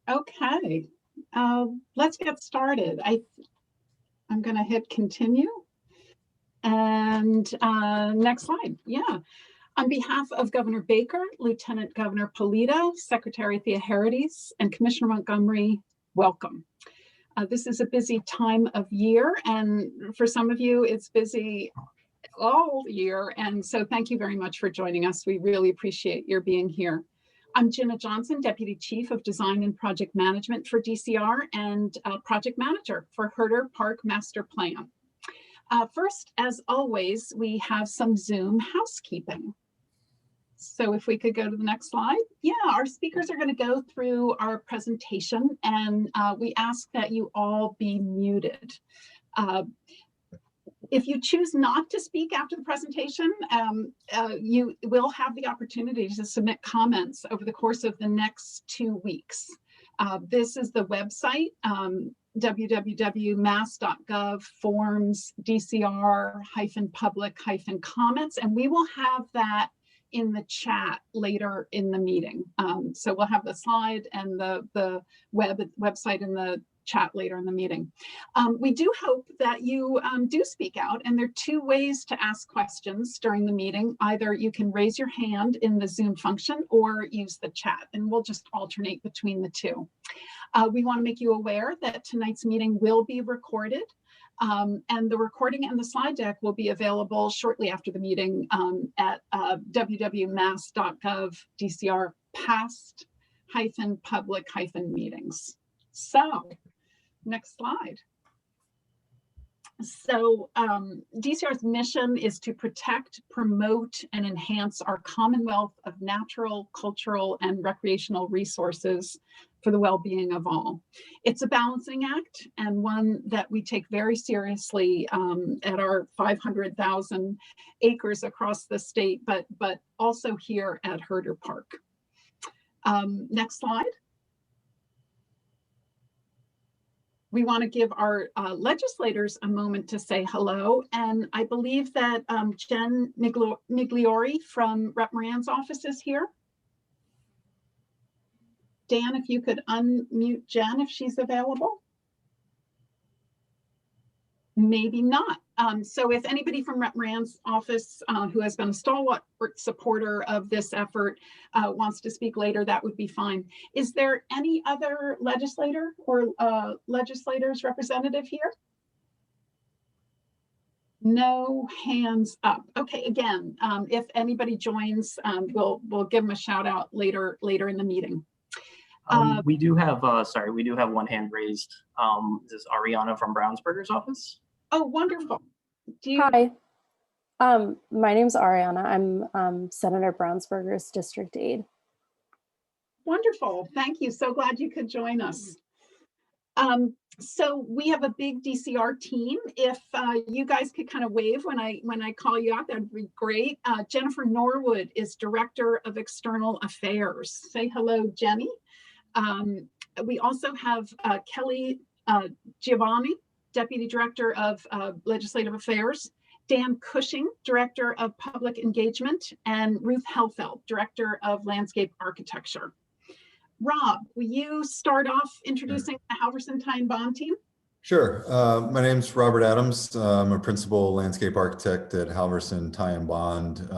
Okay, let's get started. I'm going to hit continue. And next slide. Yeah. On behalf of Governor Baker, Lieutenant Governor Polito, Secretary Theoharides, and Commissioner Montgomery, welcome. This is a busy time of year, and for some of you, it's busy all year. And so thank you very much for joining us. We really appreciate your being here. I'm Jenna Johnson, Deputy Chief of Design and Project Management for DCR and Project Manager for Herter Park Master Plan. First, as always, we have some Zoom housekeeping. So if we could go to the next slide. Yeah, our speakers are going to go through our presentation, and we ask that you all be muted. If you choose not to speak after the presentation, you will have the opportunity to submit comments over the course of the next 2 weeks. This is the website, www.mass.gov forms DCR-public-comments, and we will have that in the chat later in the meeting. So we'll have the slide and the website in the chat later in the meeting. We do hope that you do speak out, and there are 2 ways to ask questions during the meeting. Either you can raise your hand in the Zoom function or use the chat, and we'll just alternate between the 2. We want to make you aware that tonight's meeting will be recorded, and the recording and the slide deck will be available shortly after the meeting at www.mass.gov DCR past-public-meetings. So, next slide. So DCR's mission is to protect, promote, and enhance our Commonwealth of natural, cultural, and recreational resources for the well-being of all. It's a balancing act, and one that we take very seriously at our 500,000 acres across the state, but also here at Herter Park. Next slide. We want to give our legislators a moment to say hello, and I believe that Jen Migliori from Rep. Moran's office is here. Dan, if you could unmute Jen if she's available. Maybe not. So if anybody from Rep. Moran's office who has been a stalwart supporter of this effort wants to speak later, that would be fine. Is there any other legislator or legislators representative here? No hands up. Okay, again, if anybody joins, we'll give them a shout out later in the meeting. We do have one hand raised. This is Ariana from Brownsburger's office. Oh, wonderful. Hi, my name's Ariana. I'm Senator Brownsburger's district aide. Wonderful, thank you. So glad you could join us. So we have a big DCR team. If you guys could kind of wave when I call you out, that'd be great. Jennifer Norwood is Director of External Affairs. Say hello, Jenny. We also have Kelly Giovanni, Deputy Director of Legislative Affairs, Dan Cushing, Director of Public Engagement, and Ruth Helfeld, Director of Landscape Architecture. Rob, will you start off introducing the Halverson Tie and Bond team? Sure. My name's Robert Adams. I'm a principal landscape architect at Halverson Tie and Bond.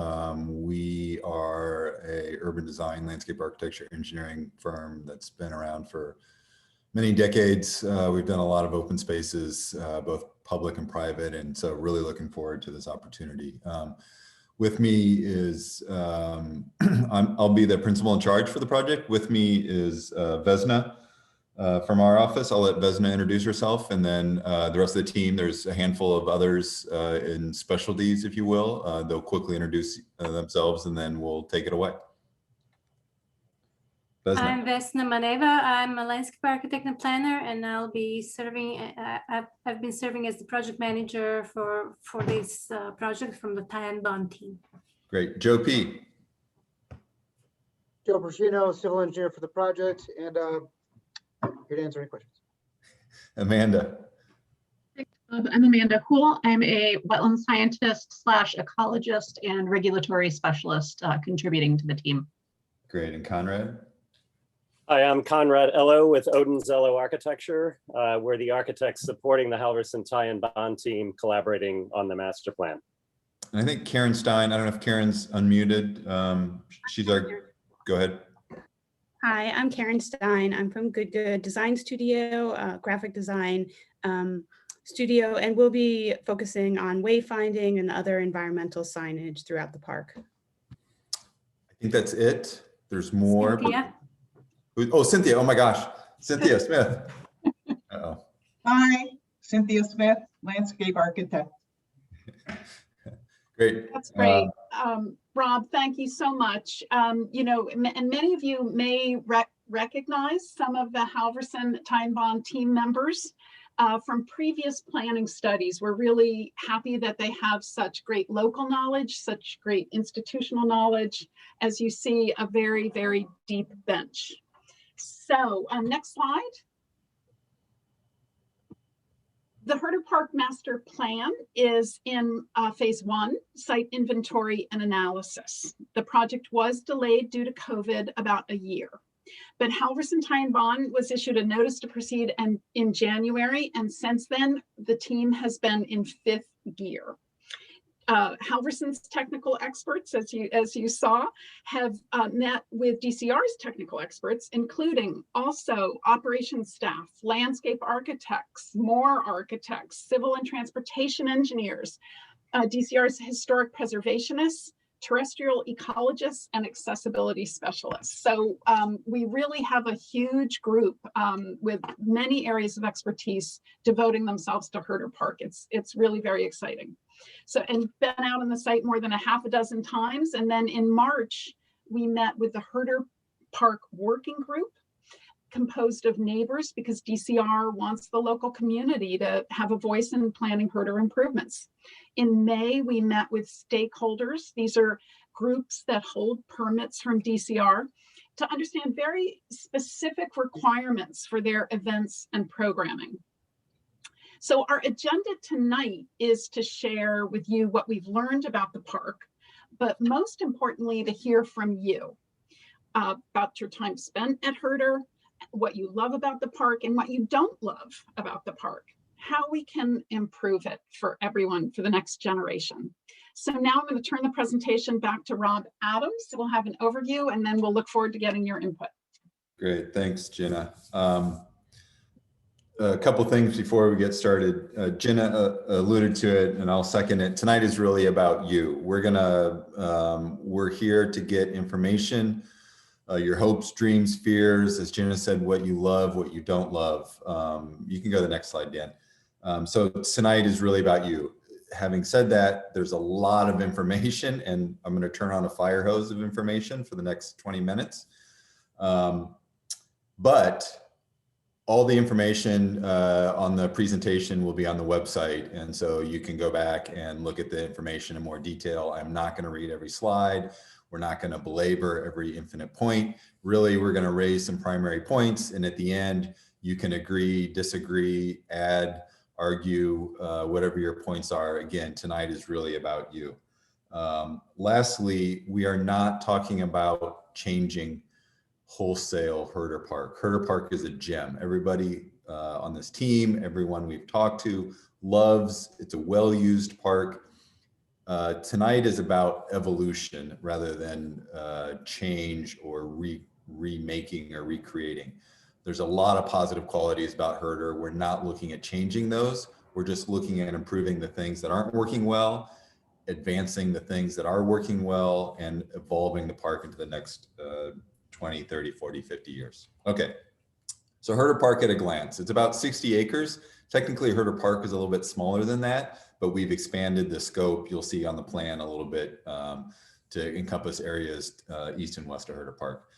We are a urban design, landscape architecture, engineering firm that's been around for many decades. We've done a lot of open spaces, both public and private, and so really looking forward to this opportunity. With me is, I'll be the principal in charge for the project. With me is Vesna from our office. I'll let Vesna introduce herself, and then the rest of the team, there's a handful of others in specialties, if you will. They'll quickly introduce themselves, and then we'll take it away. Vesna. I'm Vesna Maneva. I'm a landscape architect and planner, and I'll be serving. I've been serving as the project manager for this project from the Tie and Bond team. Great. Joe P. Joe Brusino, civil engineer for the project, and here to answer any questions. Amanda. I'm Amanda Hool. I'm a wetland scientist / ecologist and regulatory specialist contributing to the team. Great. And Conrad? Hi, I'm Conrad Ello with Odin Zello Architecture. We're the architects supporting the Halverson Tie and Bond team collaborating on the master plan. And I think Karen Stein, I don't know if Karen's unmuted. She's our, go ahead. Hi, I'm Karen Stein. I'm from Good Design Studio, graphic design studio, and we'll be focusing on wayfinding and other environmental signage throughout the park. I think that's it. There's more. Cynthia. Oh, Cynthia. Oh my gosh. Cynthia Smith. Uh-oh. Hi, Cynthia Smith, landscape architect. Great. That's great. Rob, thank you so much. You know, and many of you may recognize some of the Halverson Tie and Bond team members from previous planning studies. We're really happy that they have such great local knowledge, such great institutional knowledge. As you see, a very, very deep bench. So next slide. The Herter Park Master Plan is in phase 1, site inventory and analysis. The project was delayed due to COVID about a year, but Halverson Tie and Bond was issued a notice to proceed in January, and since then the team has been in 5th gear. Halverson's technical experts, as you saw, have met with DCR's technical experts, including also operations staff, landscape architects, more architects, civil and transportation engineers, DCR's historic preservationists, terrestrial ecologists, and accessibility specialists. So we really have a huge group with many areas of expertise devoting themselves to Herter Park. It's really very exciting. So, and been out on the site more than a half a dozen times. And then in March, we met with the Herter Park Working Group, composed of neighbors, because DCR wants the local community to have a voice in planning Herter improvements. In May, we met with stakeholders. These are groups that hold permits from DCR to understand very specific requirements for their events and programming. So our agenda tonight is to share with you what we've learned about the park, but most importantly, to hear from you about your time spent at Herter, what you love about the park and what you don't love about the park, how we can improve it for everyone for the next generation. So now I'm going to turn the presentation back to Rob Adams. We'll have an overview and then we'll look forward to getting your input. Great. Thanks, Jenna. A couple things before we get started. Jenna alluded to it, and I'll second it. Tonight is really about you. We're here to get information, your hopes, dreams, fears, as Jenna said, what you love, what you don't love. You can go to the next slide, Dan. So tonight is really about you. Having said that, there's a lot of information, and I'm going to turn on a fire hose of information for the next 20 minutes. But all the information on the presentation will be on the website. And so you can go back and look at the information in more detail. I'm not going to read every slide. We're not going to belabor every infinite point. Really, we're going to raise some primary points. And at the end, you can agree, disagree, add, argue, whatever your points are. Again, tonight is really about you. Lastly, we are not talking about changing wholesale Herter Park. Herter Park is a gem. Everybody on this team, everyone we've talked to loves, it's a well-used park. Tonight is about evolution rather than change or remaking or recreating. There's a lot of positive qualities about Herter. We're not looking at changing those. We're just looking at improving the things that aren't working well, advancing the things that are working well, and evolving the park into the next 20, 30, 40, 50 years. Okay, so Herter Park at a glance. It's about 60 acres. Technically, Herter Park is a little bit smaller than that, but we've expanded the scope, you'll see on the plan a little bit, to encompass areas east and west of Herter Park.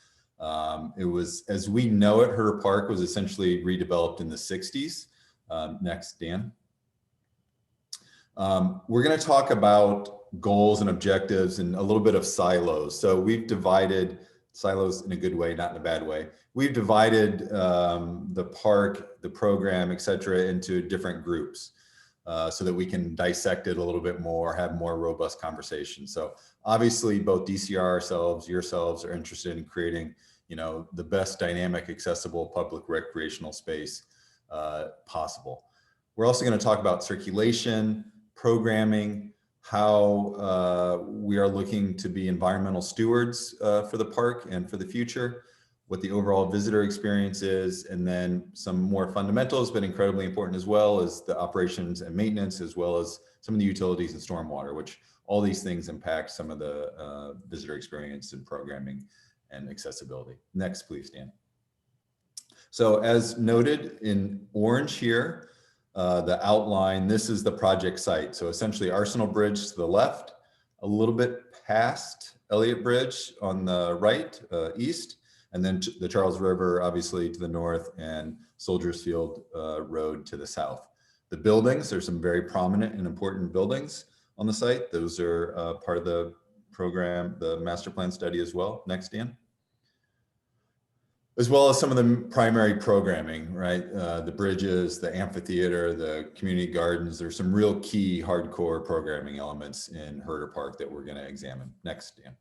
It was, as we know it, Herter Park was essentially redeveloped in the 60s. Next, Dan. We're going to talk about goals and objectives and a little bit of silos. So we've divided silos in a good way, not in a bad way. We've divided the park, the program, et cetera, into different groups so that we can dissect it a little bit more, have more robust conversations. So obviously both DCR ourselves, yourselves are interested in creating, the best dynamic, accessible public recreational space possible. We're also going to talk about circulation, programming, how we are looking to be environmental stewards for the park and for the future, what the overall visitor experience is, and then some more fundamentals, but incredibly important as well, as the operations and maintenance, as well as some of the utilities and stormwater, which all these things impact some of the visitor experience and programming and accessibility. Next, please, Dan. So as noted in orange here, the outline, this is the project site. So essentially Arsenal Bridge to the left, a little bit past Elliott Bridge on the right, east, and then the Charles River, obviously to the north, and Soldiers Field Road to the south. The buildings, there's some very prominent and important buildings on the site. Those are part of the program, the master plan study as well. Next, Dan. As well as some of the primary programming, right? The bridges, the amphitheater, the community gardens. There's some real key hardcore programming elements in Herter Park that we're going to examine. Next, Dan.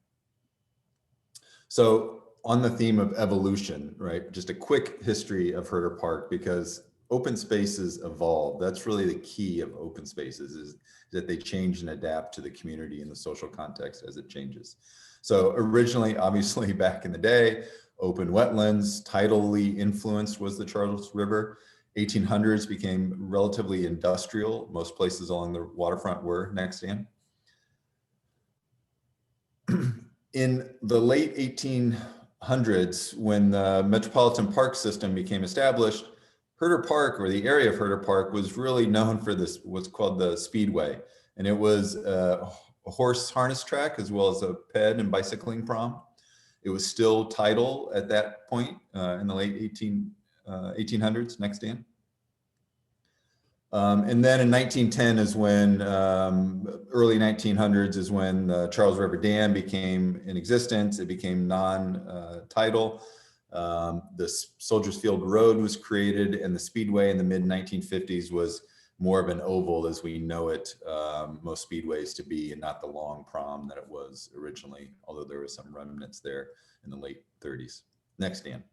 So on the theme of evolution, right? Just a quick history of Herter Park, because open spaces evolve. That's really the key of open spaces, is that they change and adapt to the community and the social context as it changes. So originally, obviously back in the day, open wetlands, tidally influenced was the Charles River. 1800s became relatively industrial. Most places along the waterfront were. Next, Dan. In the late 1800s, when the Metropolitan Park System became established, Herter Park, or the area of Herter Park, was really known for this, what's called the Speedway. And it was a horse harness track as well as a ped and bicycling prom. It was still tidal at that point in the late 1800s. Next, Dan. And then in 1910 is when, early 1900s is when the Charles River Dam became in existence. It became non-tidal. The Soldiers Field Road was created, and the Speedway in the mid 1950s was more of an oval as we know it, most speedways to be, and not the long prom that it was originally, although there was some remnants there in the late 30s. Next, Dan.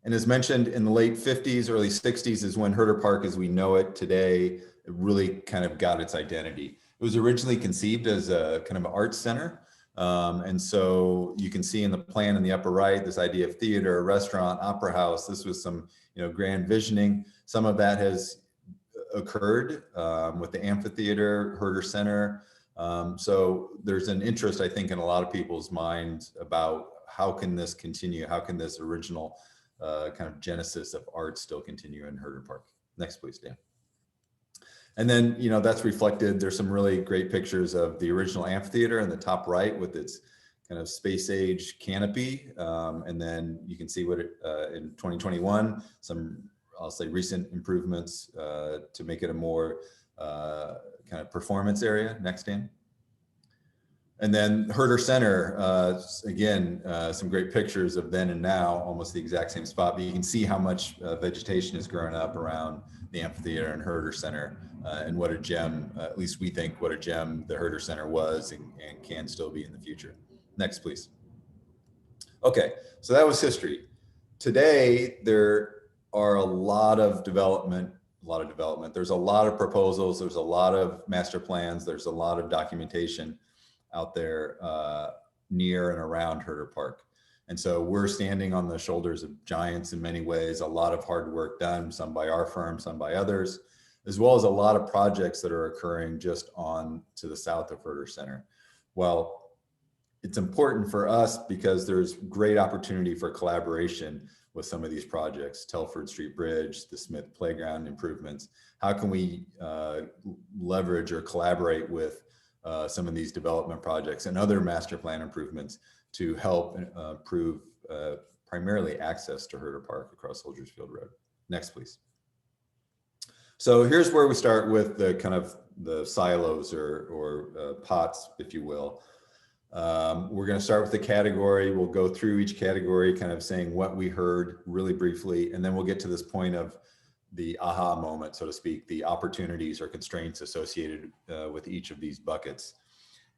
And as mentioned, in the late 50s, early 60s is when Herter Park as we know it today, it really kind of got its identity. It was originally conceived as a kind of arts center. And so you can see in the plan in the upper right, this idea of theater, restaurant, opera house. This was some, grand visioning. Some of that has occurred with the amphitheater, Herter Center. So there's an interest, I think, in a lot of people's minds about how can this continue? How can this original kind of genesis of art still continue in Herter Park? Next, please, Dan. And then, that's reflected. There's some really great pictures of the original amphitheater in the top right with its kind of space age canopy. And then you can see what it, in 2021, some, I'll say, recent improvements to make it a more kind of performance area. Next, Dan. And then Herter Center, again, some great pictures of then and now, almost the exact same spot, but you can see how much vegetation has grown up around the amphitheater and Herter Center, and what a gem, at least we think, what a gem the Herter Center was and can still be in the future. Next, please. Okay, so that was history. Today, there are a lot of development. There's a lot of proposals. There's a lot of master plans. There's a lot of documentation out there near and around Herter Park. And so we're standing on the shoulders of giants in many ways, a lot of hard work done, some by our firm, some by others, as well as a lot of projects that are occurring just on to the south of Herter Center. Well, it's important for us because there's great opportunity for collaboration with some of these projects, Telford Street Bridge, the Smith Playground improvements. How can we leverage or collaborate with some of these development projects and other master plan improvements to help improve primarily access to Herter Park across Soldiers Field Road? Next, please. So here's where we start with the kind of the silos or pots, if you will. We're going to start with the category. We'll go through each category, kind of saying what we heard really briefly, and then we'll get to this point of the aha moment, so to speak, the opportunities or constraints associated with each of these buckets.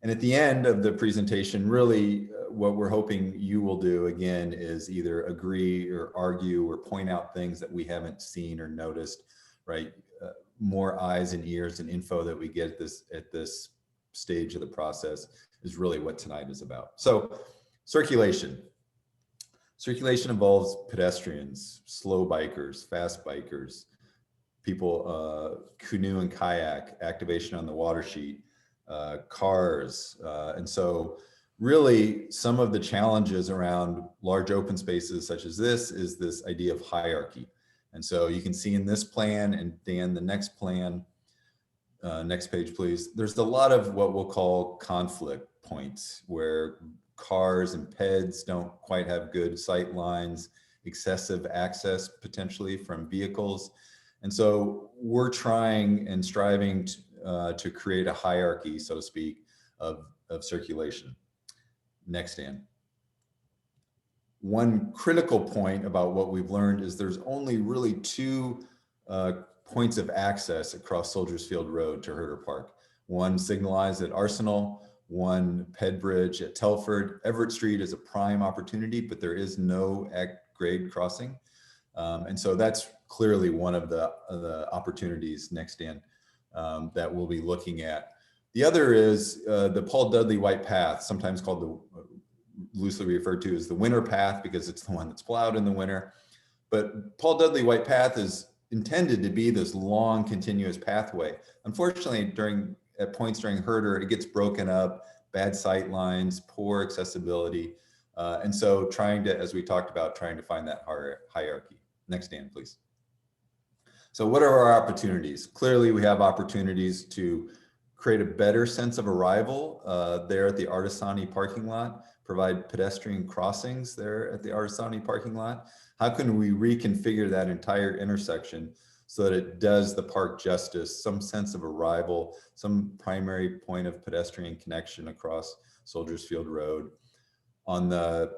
And at the end of the presentation, really what we're hoping you will do again is either agree or argue or point out things that we haven't seen or noticed, right? More eyes and ears and info that we get at this stage of the process is really what tonight is about. So circulation. Circulation involves pedestrians, slow bikers, fast bikers, people, canoe and kayak, activation on the water sheet, cars. And so really some of the challenges around large open spaces such as this is this idea of hierarchy. And so you can see in this plan, and Dan, the next plan, next page, please. There's a lot of what we'll call conflict points where cars and peds don't quite have good sight lines, excessive access potentially from vehicles. And so we're trying and striving to create a hierarchy, so to speak, of circulation. Next, Dan. One critical point about what we've learned is there's only really two points of access across Soldiers Field Road to Herter Park. One signalized at Arsenal, one ped bridge at Telford. Everett Street is a prime opportunity, but there is no at-grade crossing. And so that's clearly one of the opportunities, next, Dan, that we'll be looking at. The other is the Paul Dudley White Path, sometimes called loosely referred to as the winter path because it's the one that's plowed in the winter. But Paul Dudley White Path is intended to be this long continuous pathway. Unfortunately, at points during Herter, it gets broken up, bad sight lines, poor accessibility. And so trying to, as we talked about, trying to find that hierarchy. Next, Dan, please. So what are our opportunities? Clearly, we have opportunities to create a better sense of arrival there at the Artisani parking lot, provide pedestrian crossings there at the Artisani parking lot. How can we reconfigure that entire intersection so that it does the park justice, some sense of arrival, some primary point of pedestrian connection across Soldiers Field Road? On the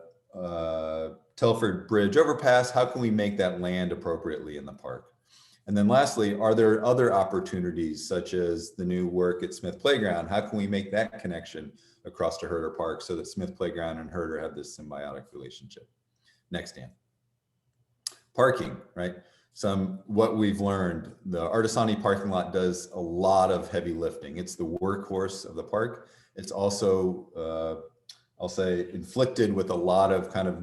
Telford Bridge overpass, how can we make that land appropriately in the park? And then lastly, are there other opportunities such as the new work at Smith Playground? How can we make that connection across to Herter Park so that Smith Playground and Herter have this symbiotic relationship? Next, Dan. Parking, right? What we've learned, the Artisani parking lot does a lot of heavy lifting. It's the workhorse of the park. It's also, I'll say, inflicted with a lot of kind of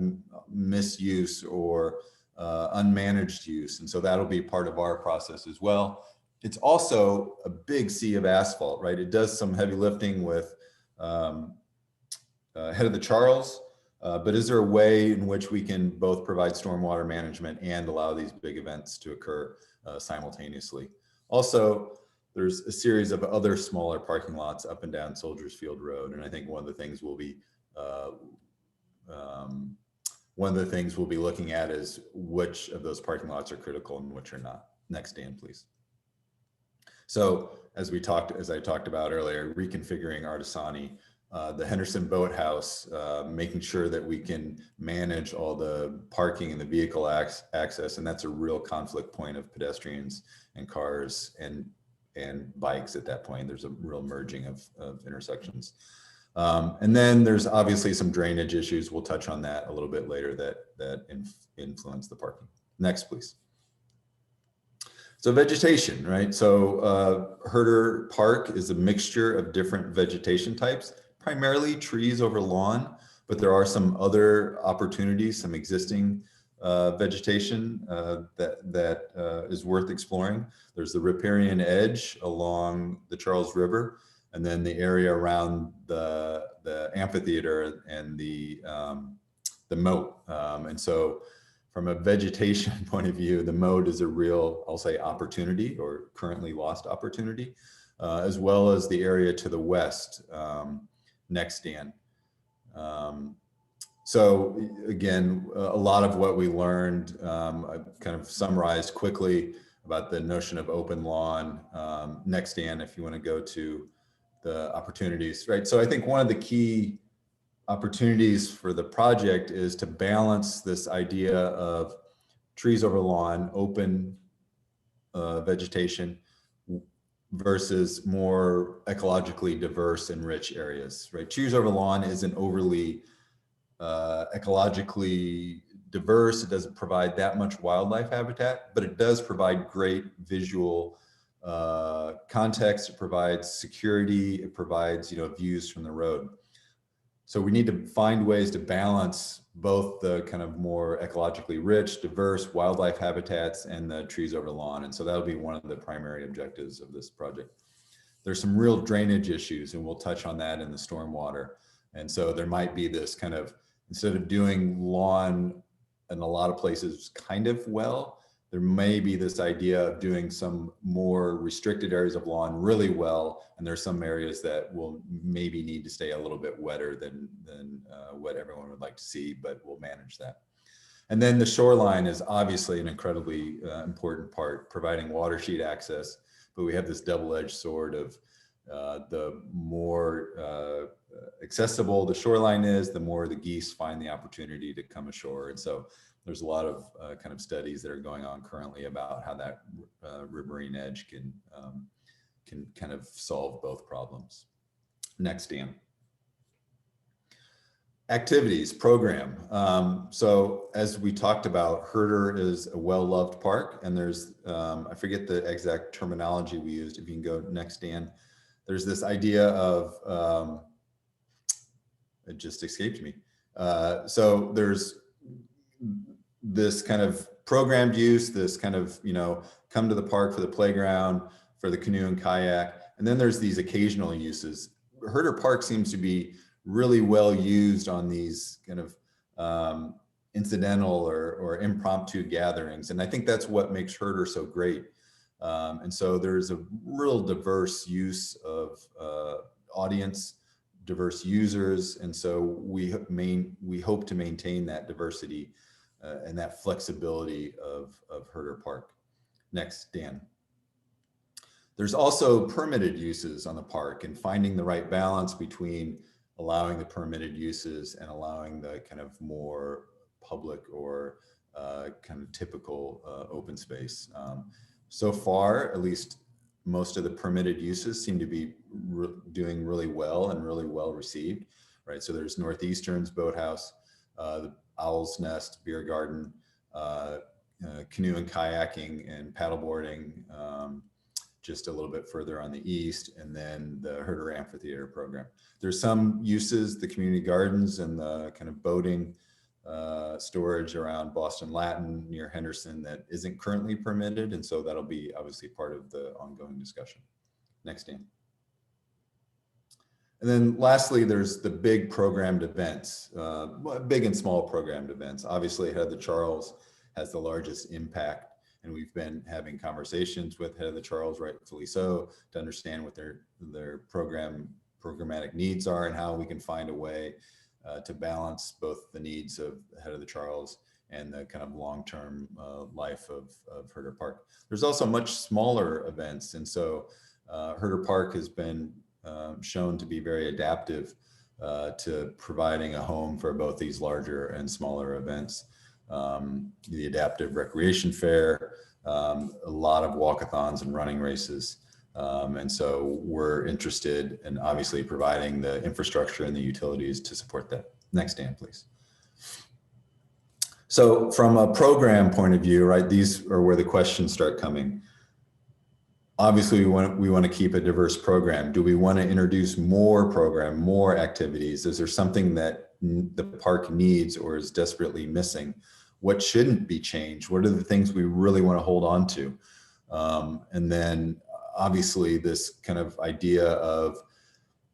misuse or unmanaged use. And so that'll be part of our process as well. It's also a big sea of asphalt, right? It does some heavy lifting with Head of the Charles, but is there a way in which we can both provide stormwater management and allow these big events to occur simultaneously? Also, there's a series of other smaller parking lots up and down Soldiers Field Road. And I think one of the things we'll be looking at is which of those parking lots are critical and which are not. Next, Dan, please. So as I talked about earlier, reconfiguring Artisani, the Henderson Boathouse, making sure that we can manage all the parking and the vehicle access, and that's a real conflict point of pedestrians and cars and bikes at that point. There's a real merging of intersections. And then there's obviously some drainage issues. We'll touch on that a little bit later that influence the parking. Next, please. So vegetation, right? So Herter Park is a mixture of different vegetation types, primarily trees over lawn, but there are some other opportunities, some existing vegetation that is worth exploring. There's the riparian edge along the Charles River, and then the area around the amphitheater and the moat. And so from a vegetation point of view, the moat is a real, I'll say, opportunity or currently lost opportunity, as well as the area to the west. Next, Dan. So again, a lot of what we learned, I've kind of summarized quickly about the notion of open lawn. Next, Dan, if you want to go to the opportunities, right? So I think one of the key opportunities for the project is to balance this idea of trees over lawn, open vegetation versus more ecologically diverse and rich areas, right? Trees over lawn isn't overly ecologically diverse. It doesn't provide that much wildlife habitat, but it does provide great visual context. It provides security. It provides, views from the road. So we need to find ways to balance both the kind of more ecologically rich, diverse wildlife habitats and the trees over lawn. And so that'll be one of the primary objectives of this project. There's some real drainage issues, and we'll touch on that in the stormwater. And so there might be this kind of, instead of doing lawn in a lot of places kind of well, there may be this idea of doing some more restricted areas of lawn really well. And there's some areas that will maybe need to stay a little bit wetter than what everyone would like to see, but we'll manage that. And then the shoreline is obviously an incredibly important part, providing water sheet access. But we have this double-edged sword of the more accessible the shoreline is, the more the geese find the opportunity to come ashore. And so there's a lot of kind of studies that are going on currently about how that riverine edge can kind of solve both problems. Next, Dan. Activities program. So as we talked about, Herter is a well-loved park, and there's, I forget the exact terminology we used. If you can go next, Dan. There's this idea of, it just escaped me. So there's this kind of programmed use, this kind of, come to the park for the playground, for the canoe and kayak. And then there's these occasional uses. Herter Park seems to be really well used on these kind of incidental or impromptu gatherings. And I think that's what makes Herter so great. And so there's a real diverse use of audience, diverse users. And so we hope to maintain that diversity and that flexibility of Herter Park. Next, Dan. There's also permitted uses on the park, and finding the right balance between allowing the permitted uses and allowing the kind of more public or kind of typical open space. So far, at least most of the permitted uses seem to be doing really well and really well received, right? So there's Northeastern's Boathouse, the Owl's Nest Beer Garden, canoe and kayaking and paddleboarding, just a little bit further on the east, and then the Herter Amphitheater program. There's some uses, the community gardens and the kind of boating storage around Boston Latin near Henderson that isn't currently permitted. And so that'll be obviously part of the ongoing discussion. Next, Dan. And then lastly, there's the big programmed events, big and small programmed events. Obviously, Head of the Charles has the largest impact. And we've been having conversations with Head of the Charles, rightfully so, to understand what their programmatic needs are and how we can find a way to balance both the needs of Head of the Charles and the kind of long-term life of Herter Park. There's also much smaller events. And so Herter Park has been shown to be very adaptive to providing a home for both these larger and smaller events. The Adaptive Recreation Fair, a lot of walkathons and running races. And so we're interested in obviously providing the infrastructure and the utilities to support that. Next, Dan, please. So from a program point of view, right, these are where the questions start coming. Obviously, we want to keep a diverse program. Do we want to introduce more program, more activities? Is there something that the park needs or is desperately missing? What shouldn't be changed? What are the things we really want to hold on to? And then obviously this kind of idea of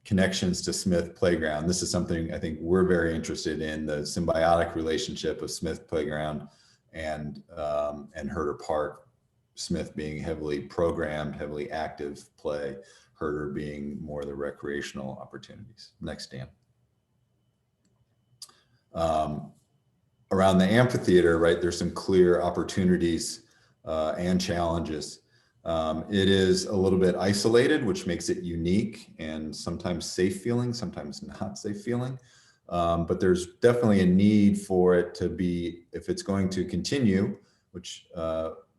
connections to Smith Playground. This is something I think we're very interested in, the symbiotic relationship of Smith Playground and Herter Park. Smith being heavily programmed, heavily active play, Herter being more the recreational opportunities. Next, Dan. Around the amphitheater, right, there's some clear opportunities and challenges. It is a little bit isolated, which makes it unique and sometimes safe feeling, sometimes not safe feeling. But there's definitely a need for it to be, if it's going to continue, which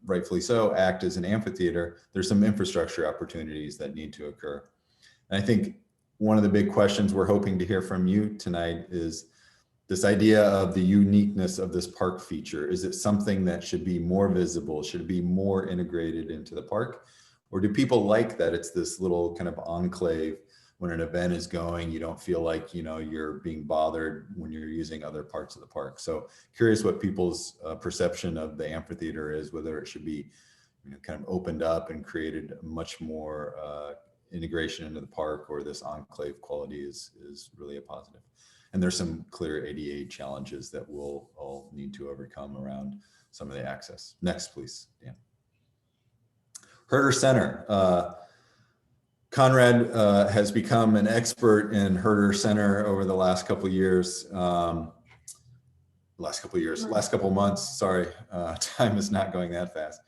rightfully so, act as an amphitheater, there's some infrastructure opportunities that need to occur. And I think one of the big questions we're hoping to hear from you tonight is this idea of the uniqueness of this park feature. Is it something that should be more visible? Should it be more integrated into the park? Or do people like that it's this little kind of enclave? When an event is going, you don't feel like, you know, you're being bothered when you're using other parts of the park. So curious what people's perception of the amphitheater is, whether it should be, you know, kind of opened up and created much more integration into the park, or this enclave quality is really a positive. And there's some clear ADA challenges that we'll all need to overcome around some of the access. Next, please, Dan. Herter Center. Conrad has become an expert in Herter Center over the last couple of years. Last couple of months, sorry, time is not going that fast.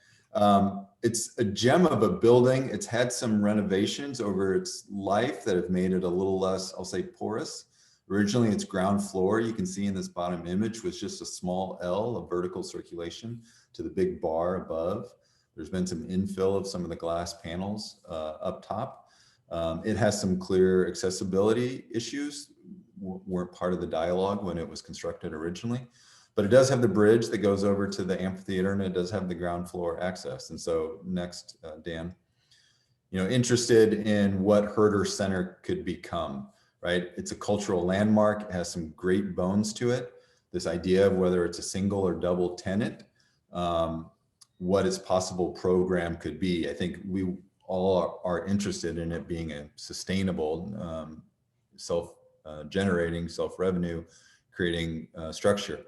It's a gem of a building. It's had some renovations over its life that have made it a little less, I'll say, porous. Originally, its ground floor, you can see in this bottom image, was just a small L of vertical circulation to the big bar above. There's been some infill of some of the glass panels up top. It has some clear accessibility issues, weren't part of the dialogue when it was constructed originally, but it does have the bridge that goes over to the amphitheater, and it does have the ground floor access. And so next, Dan, you know, interested in what Herter Center could become, right? It's a cultural landmark. It has some great bones to it. This idea of whether it's a single or double tenant, what its possible program could be. I think we all are interested in it being a sustainable, self-generating, self-revenue creating structure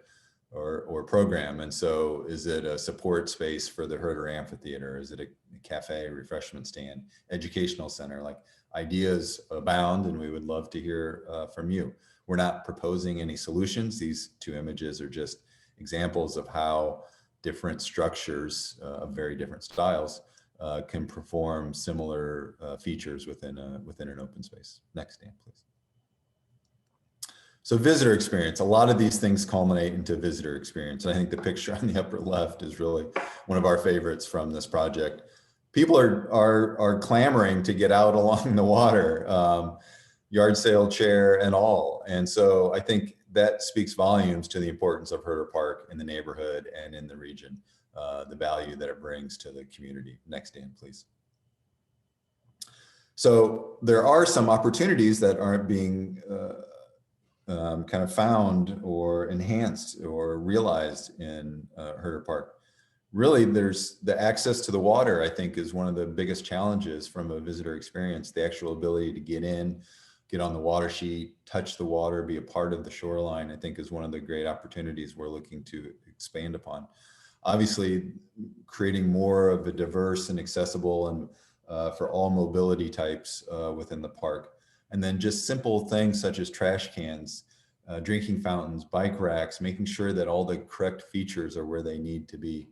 or program. And so is it a support space for the Herter Amphitheater? Is it a cafe, refreshment stand, educational center? Like, ideas abound, and we would love to hear from you. We're not proposing any solutions. These two images are just examples of how different structures of very different styles can perform similar features within an open space. Next, Dan, please. So visitor experience, a lot of these things culminate into visitor experience. And I think the picture on the upper left is really one of our favorites from this project. People are clamoring to get out along the water, yard sale chair and all. And so I think that speaks volumes to the importance of Herter Park in the neighborhood and in the region, the value that it brings to the community. Next, Dan, please. So there are some opportunities that aren't being kind of found or enhanced or realized in Herter Park. Really, there's the access to the water, I think, is one of the biggest challenges from a visitor experience. The actual ability to get in, get on the water sheet, touch the water, be a part of the shoreline, I think is one of the great opportunities we're looking to expand upon. Obviously, creating more of a diverse and accessible and for all mobility types within the park. And then just simple things such as trash cans, drinking fountains, bike racks, making sure that all the correct features are where they need to be.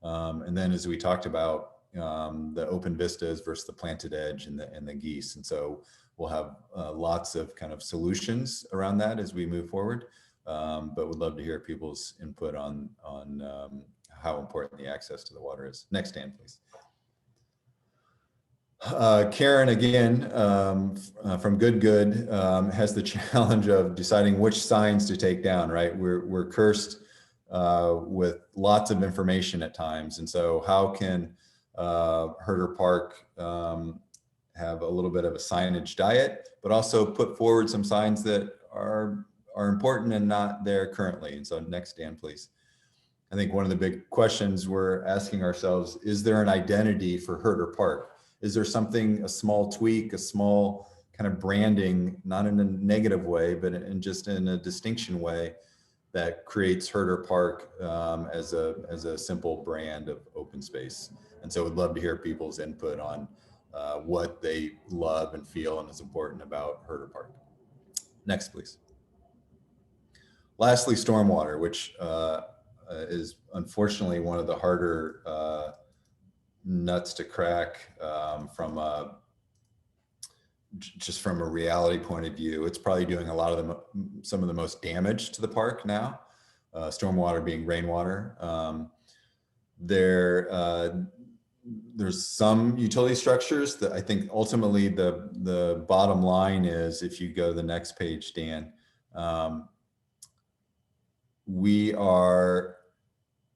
And then, as we talked about, the open vistas versus the planted edge and the geese. And so we'll have lots of kind of solutions around that as we move forward. But would love to hear people's input on how important the access to the water is. Next, Dan, please. Karen, again, from Good has the challenge of deciding which signs to take down, right? We're cursed with lots of information at times. And so how can Herter Park have a little bit of a signage diet, but also put forward some signs that are important and not there currently? And so next, Dan, please. I think one of the big questions we're asking ourselves, is there an identity for Herter Park? Is there something, a small tweak, a small kind of branding, not in a negative way, but just in a distinction way, that creates Herter Park as a simple brand of open space? And so we'd love to hear people's input on what they love and feel and is important about Herter Park. Next, please. Lastly, stormwater, which is unfortunately one of the harder nuts to crack just from a reality point of view. It's probably doing a lot of some of the most damage to the park now, stormwater being rainwater. there's some utility structures that I think ultimately the bottom line is, if you go to the next page, Dan, we are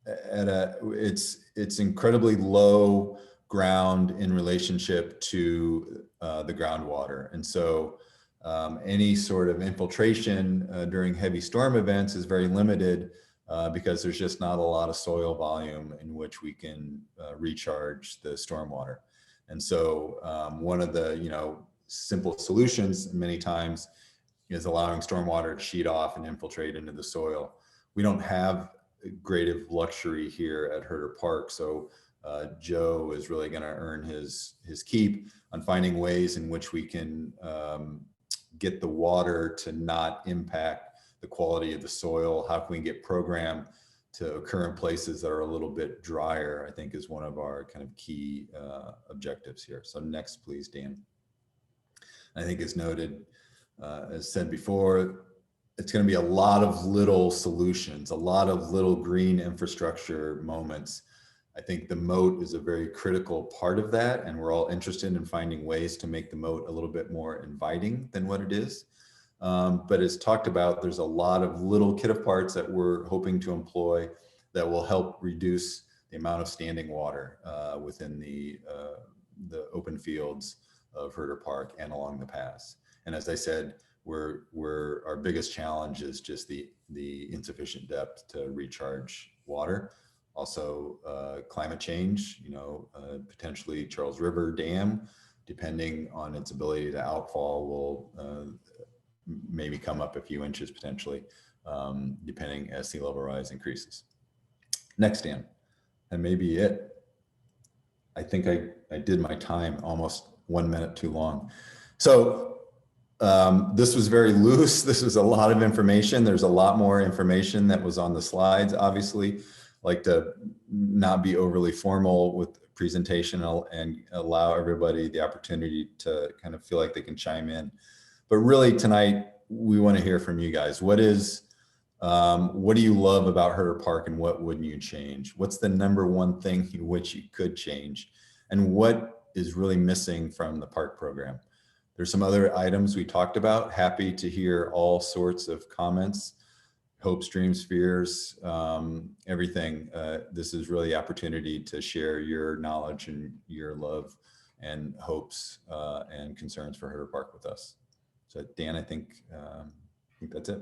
at it's incredibly low ground in relationship to the groundwater. And so any sort of infiltration during heavy storm events is very limited because there's just not a lot of soil volume in which we can recharge the stormwater. And so one of the simple solutions many times is allowing stormwater to sheet off and infiltrate into the soil. We don't have great of luxury here at Herter Park, so Joe is really going to earn his keep on finding ways in which we can get the water to not impact the quality of the soil. How can we get programmed to occur in places that are a little bit drier, I think is one of our kind of key objectives here. So next, please, Dan. I think as noted, as said before, it's going to be a lot of little solutions, a lot of little green infrastructure moments. I think the moat is a very critical part of that, and we're all interested in finding ways to make the moat a little bit more inviting than what it is. But as talked about, there's a lot of little kit of parts that we're hoping to employ that will help reduce the amount of standing water within the open fields of Herter Park and along the paths. And as I said, our biggest challenge is just the insufficient depth to recharge water. Also climate change, potentially Charles River Dam, depending on its ability to outfall, will maybe come up a few inches potentially, depending as sea level rise increases. Next, Dan, and maybe it. I think I did my time almost 1 minute too long. So this was very loose. This was a lot of information. There's a lot more information that was on the slides, obviously. Like to not be overly formal with presentation and allow everybody the opportunity to kind of feel like they can chime in. But really tonight, we want to hear from you guys. What do you love about Herter Park and what wouldn't you change? What's the #1 thing in which you could change? And what is really missing from the park program? There's some other items we talked about. Happy to hear all sorts of comments, hopes, dreams, fears, everything. This is really the opportunity to share your knowledge and your love and hopes and concerns for Herter Park with us. So Dan, I think that's it.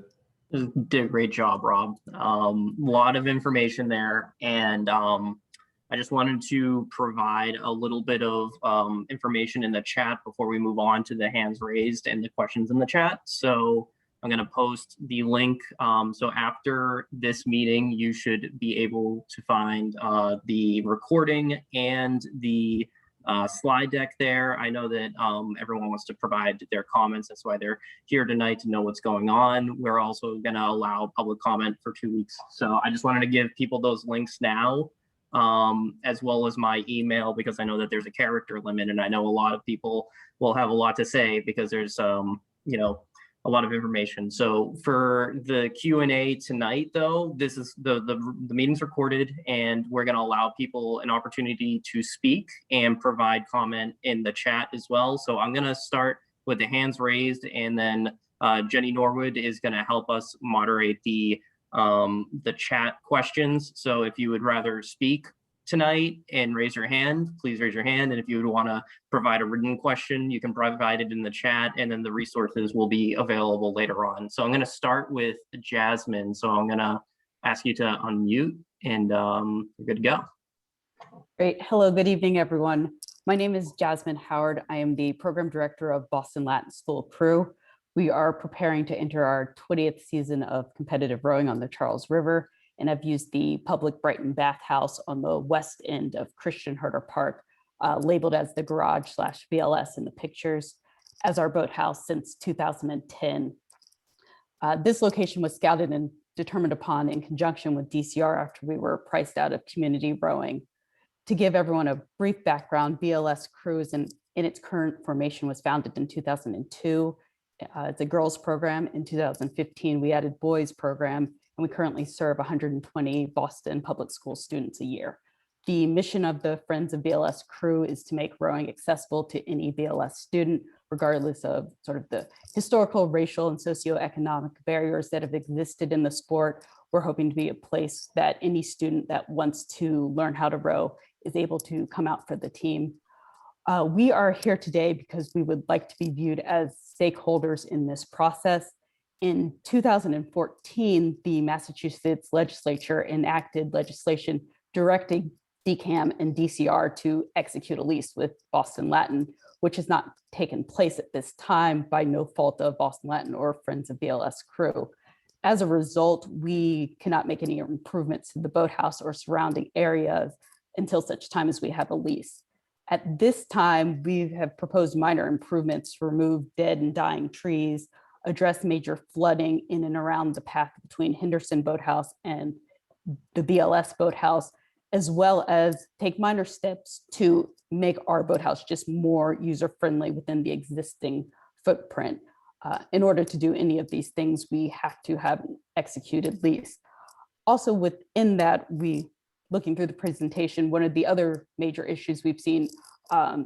Did a great job, Rob. A lot of information there, and I just wanted to provide a little bit of information in the chat before we move on to the hands raised and the questions in the chat. So I'm going to post the link. So after this meeting, you should be able to find the recording and the slide deck there. I know that everyone wants to provide their comments. That's why they're here tonight, to know what's going on. We're also going to allow public comment for 2 weeks. So I just wanted to give people those links now, as well as my email, because I know that there's a character limit, and I know a lot of people will have a lot to say because there's a lot of information. So for the Q&A tonight, though, this is the meeting's recorded, and we're going to allow people an opportunity to speak and provide comment in the chat as well. So I'm going to start with the hands raised, and then Jenny Norwood is going to help us moderate the chat questions. So if you would rather speak tonight and raise your hand, please raise your hand. And if you would want to provide a written question, you can provide it in the chat, and then the resources will be available later on. So I'm going to start with Jasmine. So I'm going to ask you to unmute, and you're good to go. Great. Hello, good evening, everyone. My name is Jasmine Howard. I am the program director of Boston Latin School Crew. We are preparing to enter our 20th season of competitive rowing on the Charles River, and I've used the public Brighton bathhouse on the west end of Christian Herter Park, labeled as the garage/VLS in the pictures, as our boathouse since 2010. This location was scouted and determined upon in conjunction with DCR after we were priced out of community rowing. To give everyone a brief background, BLS Cruise in its current formation was founded in 2002. It's a girls program. In 2015, we added boys program, and we currently serve 120 Boston public school students a year. The mission of the Friends of BLS crew is to make rowing accessible to any BLS student, regardless of sort of the historical, racial, and socioeconomic barriers that have existed in the sport. We're hoping to be a place that any student that wants to learn how to row is able to come out for the team. We are here today because we would like to be viewed as stakeholders in this process. In 2014, the Massachusetts legislature enacted legislation directing DCAM and DCR to execute a lease with Boston Latin, which has not taken place at this time by no fault of Boston Latin or Friends of BLS crew. As a result, we cannot make any improvements to the boathouse or surrounding areas until such time as we have a lease. At this time, we have proposed minor improvements to remove dead and dying trees, address major flooding in and around the path between Henderson Boathouse and the BLS Boathouse, as well as take minor steps to make our boathouse just more user-friendly within the existing footprint. In order to do any of these things, we have to have an executed lease. Also within that, looking through the presentation, one of the other major issues we've seen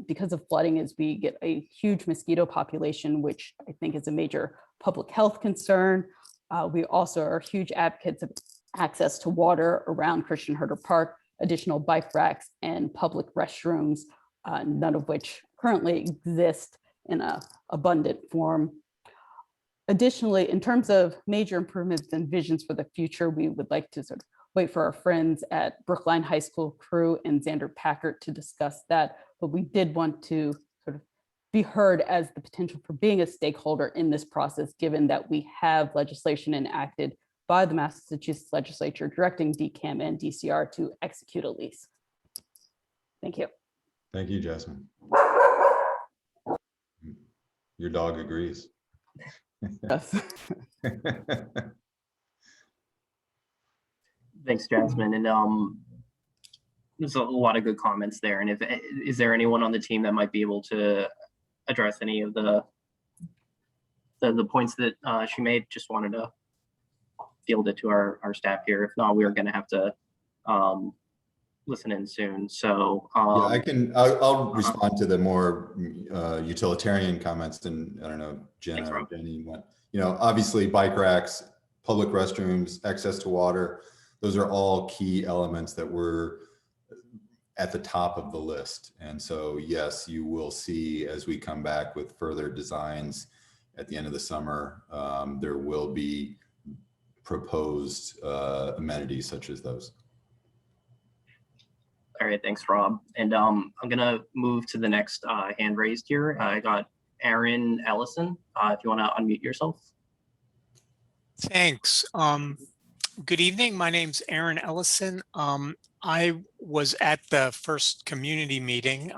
because of flooding is we get a huge mosquito population, which I think is a major public health concern. We also are huge advocates of access to water around Christian Herter Park, additional bike racks, and public restrooms, none of which currently exist in an abundant form. Additionally, in terms of major improvements and visions for the future, we would like to sort of wait for our friends at Brookline High School crew and Xander Packard to discuss that, but we did want to sort of be heard as the potential for being a stakeholder in this process, given that we have legislation enacted by the Massachusetts legislature directing DCAM and DCR to execute a lease. Thank you. Thank you, Jasmine. Your dog agrees. Yes. Thanks, Jasmine. And there's a lot of good comments there. And is there anyone on the team that might be able to address any of the points that she made? Just wanted to field it to our staff here. If not, we're going to have to listen in soon. So yeah, I'll respond to the more utilitarian comments. And I don't know, Jenna or Jenny, obviously bike racks, public restrooms, access to water, those are all key elements that were at the top of the list. And so, yes, you will see as we come back with further designs at the end of the summer, there will be proposed amenities such as those. All right, thanks, Rob. And I'm gonna move to the next hand raised here. I got Aaron Ellison. If you want to unmute yourself. Thanks. Good evening. My name's Aaron Ellison. I was at the first community meeting.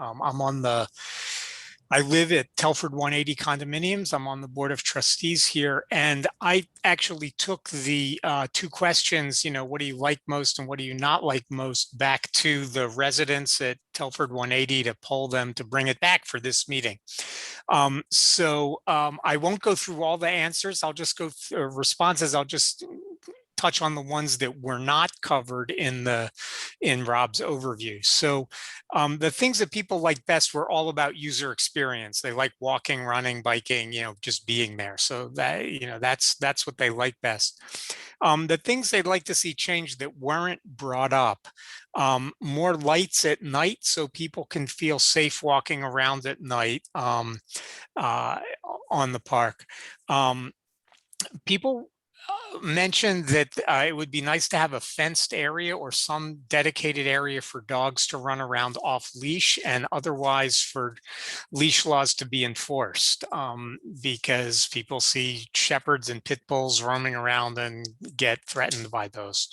I live at Telford 180 condominiums. I'm on the board of trustees here, and I actually took the two questions, what do you like most and what do you not like most, back to the residents at Telford 180 to poll them to bring it back for this meeting. I won't go through all the answers. I'll just go through responses. I'll just touch on the ones that were not covered in Rob's overview. So the things that people like best were all about user experience. They like walking, running, biking, just being there. So that, that's what they like best. The things they'd like to see changed that weren't brought up, more lights at night so people can feel safe walking around at night on the park. People mentioned that it would be nice to have a fenced area or some dedicated area for dogs to run around off leash, and otherwise for leash laws to be enforced, because people see shepherds and pit bulls roaming around and get threatened by those.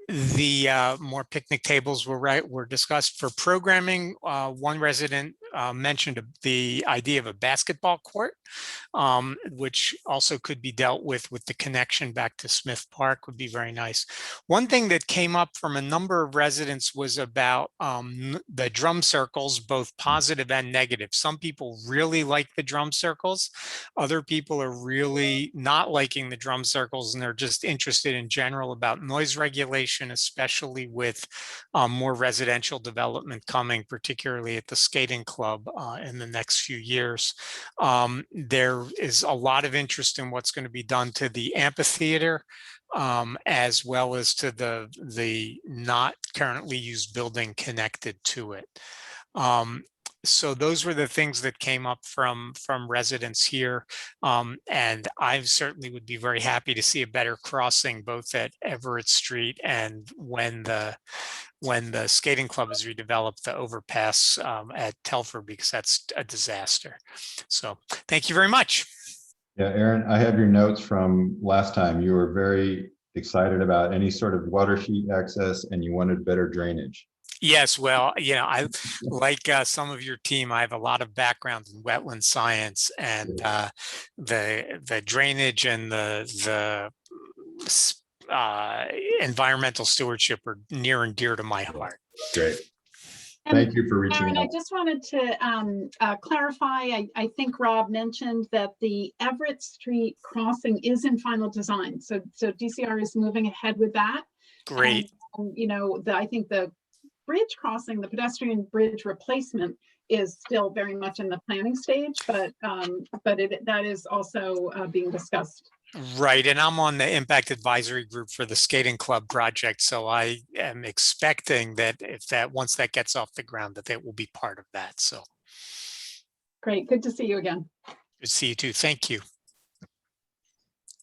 The more picnic tables were discussed for programming. One resident mentioned the idea of a basketball court, which also could be dealt with the connection back to Smith Park would be very nice. One thing that came up from a number of residents was about the drum circles, both positive and negative. Some people really like the drum circles. Other people are really not liking the drum circles, and they're just interested in general about noise regulation, especially with more residential development coming, particularly at the skating club in the next few years. There is a lot of interest in what's going to be done to the amphitheater, as well as to the not currently used building connected to it. So those were the things that came up from residents here. And I certainly would be very happy to see a better crossing both at Everett Street and when the skating club is redeveloped, the overpass at Telford, because that's a disaster. So thank you very much. Yeah, Aaron, I have your notes from last time. You were very excited about any sort of water sheet access and you wanted better drainage. Yes, well, you know, I like some of your team. I have a lot of background in wetland science, and the drainage and the environmental stewardship are near and dear to my heart. Great. Thank you for reaching Aaron, out. I just wanted to clarify. I think Rob mentioned that the Everett Street crossing is in final design. So DCR is moving ahead with that. Great. And, you know, I think the bridge crossing, the pedestrian bridge replacement, is still very much in the planning stage, but that is also being discussed. Right, and I'm on the impact advisory group for the skating club project, so I am expecting that once that gets off the ground, that will be part of that. So great, good to see you again. Good to see you too. Thank you.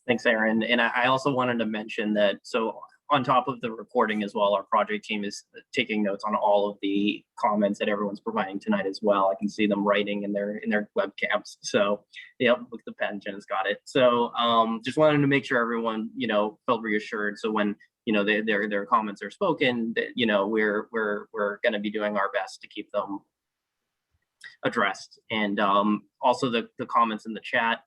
Thanks, Aaron. And I also wanted to mention that, so on top of the recording as well, our project team is taking notes on all of the comments that everyone's providing tonight as well. I can see them writing in their webcams. So, yep, look, the pen, Jen's got it. So, just wanted to make sure everyone, you know, felt reassured. So when, you know, their comments are spoken, that, you know, we're going to be doing our best to keep them addressed. And also the comments in the chat.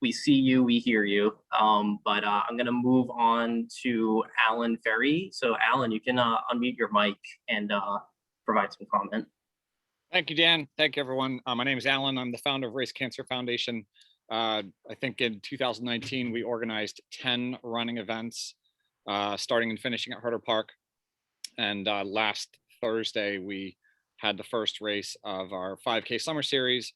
We see you, we hear you, but I'm gonna move on to Alan Ferry. So Alan, you can unmute your mic and provide some comment. Thank you, Dan. Thank you, everyone. My name is Alan. I'm the founder of Race Cancer Foundation. I think in 2019, we organized 10 running events, starting and finishing at Herter Park. And last Thursday, we had the first race of our 5K Summer Series,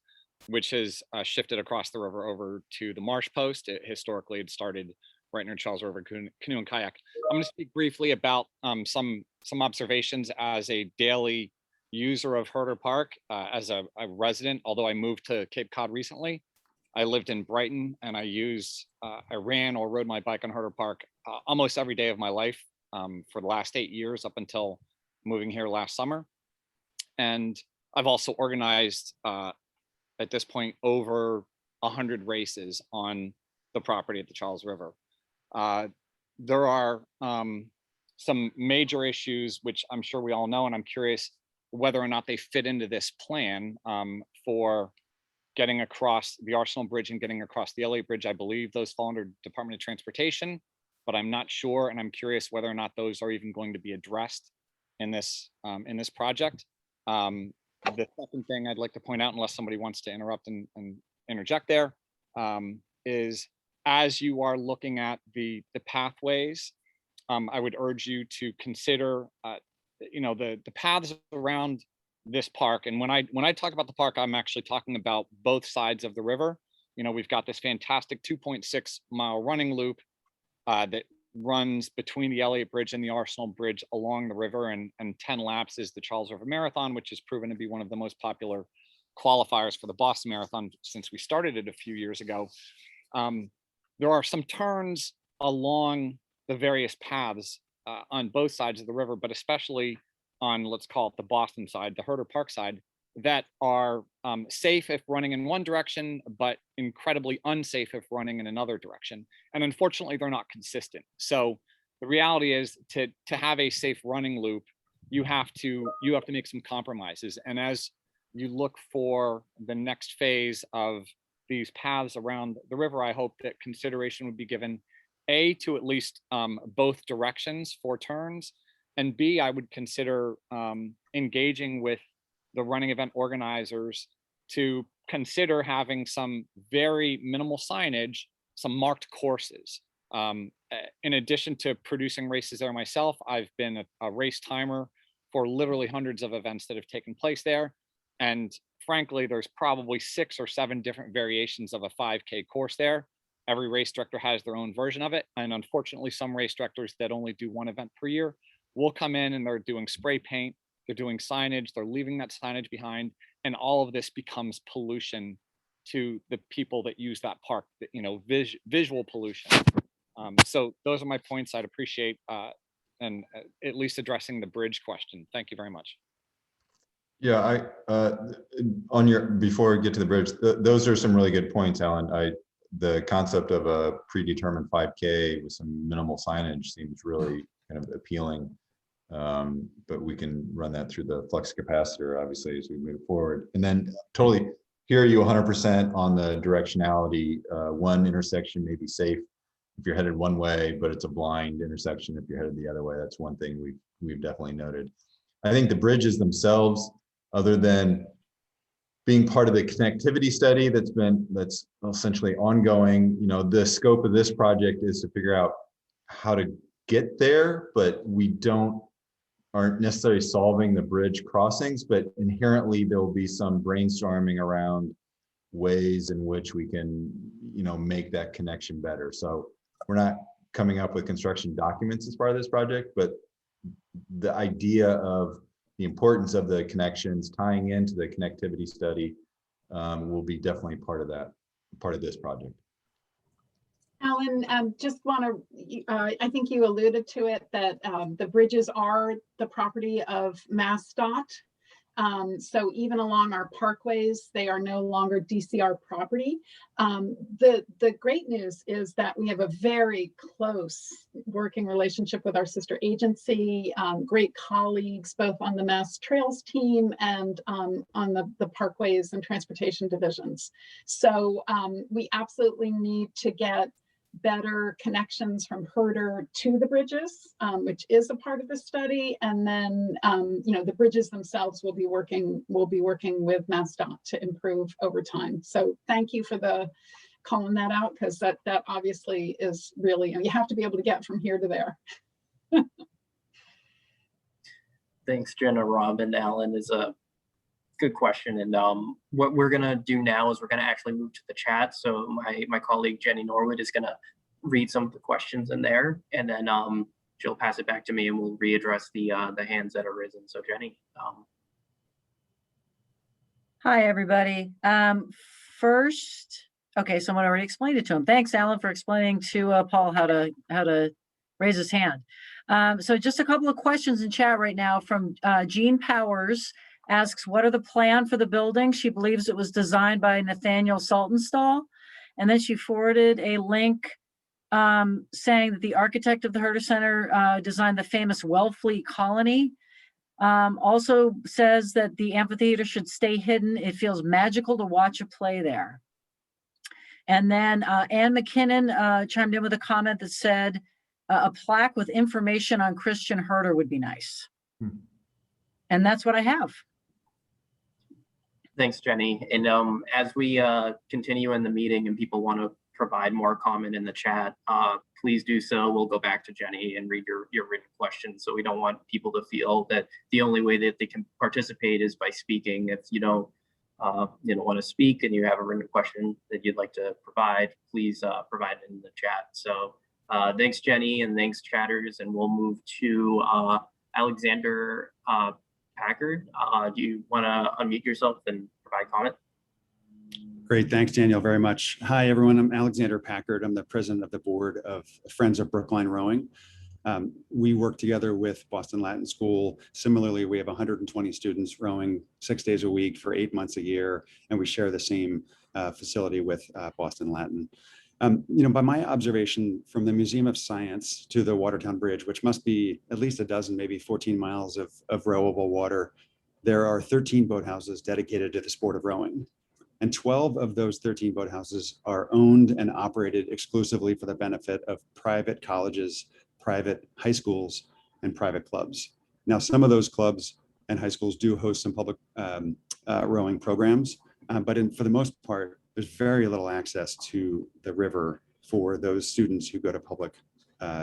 which has shifted across the river over to the Marsh Post. Historically, it started right near Charles River Canoe and Kayak. I'm going to speak briefly about some observations as a daily user of Herter Park, as a resident. Although I moved to Cape Cod recently, I lived in Brighton, and I ran or rode my bike on Herter Park almost every day of my life for the last 8 years up until moving here last summer. And I've also organized at this point over 100 races on the property at the Charles River. There are some major issues, which I'm sure we all know, and I'm curious whether or not they fit into this plan for getting across the Arsenal Bridge and getting across the LA Bridge. I believe those fall under Department of Transportation, but I'm not sure, and I'm curious whether or not those are even going to be addressed in this project. The second thing I'd like to point out, unless somebody wants to interrupt and interject there, is as you are looking at the pathways, I would urge you to consider, you know, the paths around this park. And when I talk about the park, I'm actually talking about both sides of the river. You know, we've got this fantastic 2.6 mile running loop that runs between the Elliott Bridge and the Arsenal Bridge along the river, and 10 laps is the Charles River Marathon, which has proven to be one of the most popular qualifiers for the Boston Marathon since we started it a few years ago. There are some turns along the various paths on both sides of the river, but especially on, let's call it the Boston side, the Herter Park side, that are safe if running in one direction, but incredibly unsafe if running in another direction. And unfortunately, they're not consistent. So the reality is to have a safe running loop, you have to make some compromises. And as you look for the next phase of these paths around the river, I hope that consideration would be given, A, to at least both directions for turns, and B, I would consider engaging with the running event organizers to consider having some very minimal signage, some marked courses. In addition to producing races there myself, I've been a race timer for literally hundreds of events that have taken place there. And frankly, there's probably 6 or 7 different variations of a 5K course there. Every race director has their own version of it. And unfortunately, some race directors that only do one event per year will come in and they're doing spray paint, they're doing signage, they're leaving that signage behind. And all of this becomes pollution to the people that use that park, you know, visual pollution. So those are my points. I'd appreciate and at least addressing the bridge question. Thank you very much. Yeah, before we get to the bridge, those are some really good points, Alan. The concept of a predetermined 5K with some minimal signage seems really kind of appealing. But we can run that through the flux capacitor, obviously, as we move forward. And then totally hear you 100% on the directionality. One intersection may be safe if you're headed one way, but it's a blind intersection if you're headed the other way. That's one thing we've definitely noted. I think the bridges themselves, other than being part of the connectivity study that's essentially ongoing, you know, the scope of this project is to figure out how to get there, but we aren't necessarily solving the bridge crossings, but inherently there will be some brainstorming around ways in which we can, you know, make that connection better. So we're not coming up with construction documents as part of this project, but the idea of the importance of the connections tying into the connectivity study will be definitely part of this project. Alan, just want to, I think you alluded to it, that the bridges are the property of MassDOT. So even along our parkways, they are no longer DCR property. The great news is that we have a very close working relationship with our sister agency, great colleagues, both on the Mass Trails team and on the parkways and transportation divisions. So we absolutely need to get better connections from Herter to the bridges, which is a part of the study, and then you know, the bridges themselves will be working with MassDOT to improve over time. So thank you for calling that out, because that obviously is really, you have to be able to get from here to there. Thanks, Jenna. Rob and Alan is a good question. And what we're going to do now is we're going to actually move to the chat. So my colleague Jenny Norwood is going to read some of the questions in there, and then she'll pass it back to me and we'll readdress the hands that are risen. So Jenny. Hi, everybody. First, okay, someone already explained it to him. Thanks, Alan, for explaining to Paul how to raise his hand. So just a couple of questions in chat right now from Jean Powers. Asks, what are the plan for the building? She believes it was designed by Nathaniel Saltonstall. And then she forwarded a link saying that the architect of the Herter Center designed the famous Wellfleet colony. Also says that the amphitheater should stay hidden. It feels magical to watch a play there. And then Ann McKinnon chimed in with a comment that said a plaque with information on Christian Herter would be nice. And that's what I have. Thanks, Jenny. And as we continue in the meeting and people want to provide more comment in the chat, please do so. We'll go back to Jenny and read your written questions. So we don't want people to feel that the only way that they can participate is by speaking. If you don't want to speak and you have a written question that you'd like to provide, please provide it in the chat. So thanks, Jenny, and thanks, chatters. And we'll move to Alexander Packard. Do you want to unmute yourself and provide comment? Great, thanks, Daniel, very much. Hi, everyone. I'm Alexander Packard. I'm the president of the board of Friends of Brookline Rowing. We work together with Boston Latin School. Similarly, we have 120 students rowing 6 days a week for 8 months a year, and we share the same facility with Boston Latin. By my observation, from the Museum of Science to the Watertown Bridge, which must be at least a dozen, maybe 14 miles of rowable water, there are 13 boathouses dedicated to the sport of rowing. And 12 of those 13 boathouses are owned and operated exclusively for the benefit of private colleges, private high schools, and private clubs. Now, some of those clubs and high schools do host some public rowing programs, but for the most part, there's very little access to the river for those students who go to public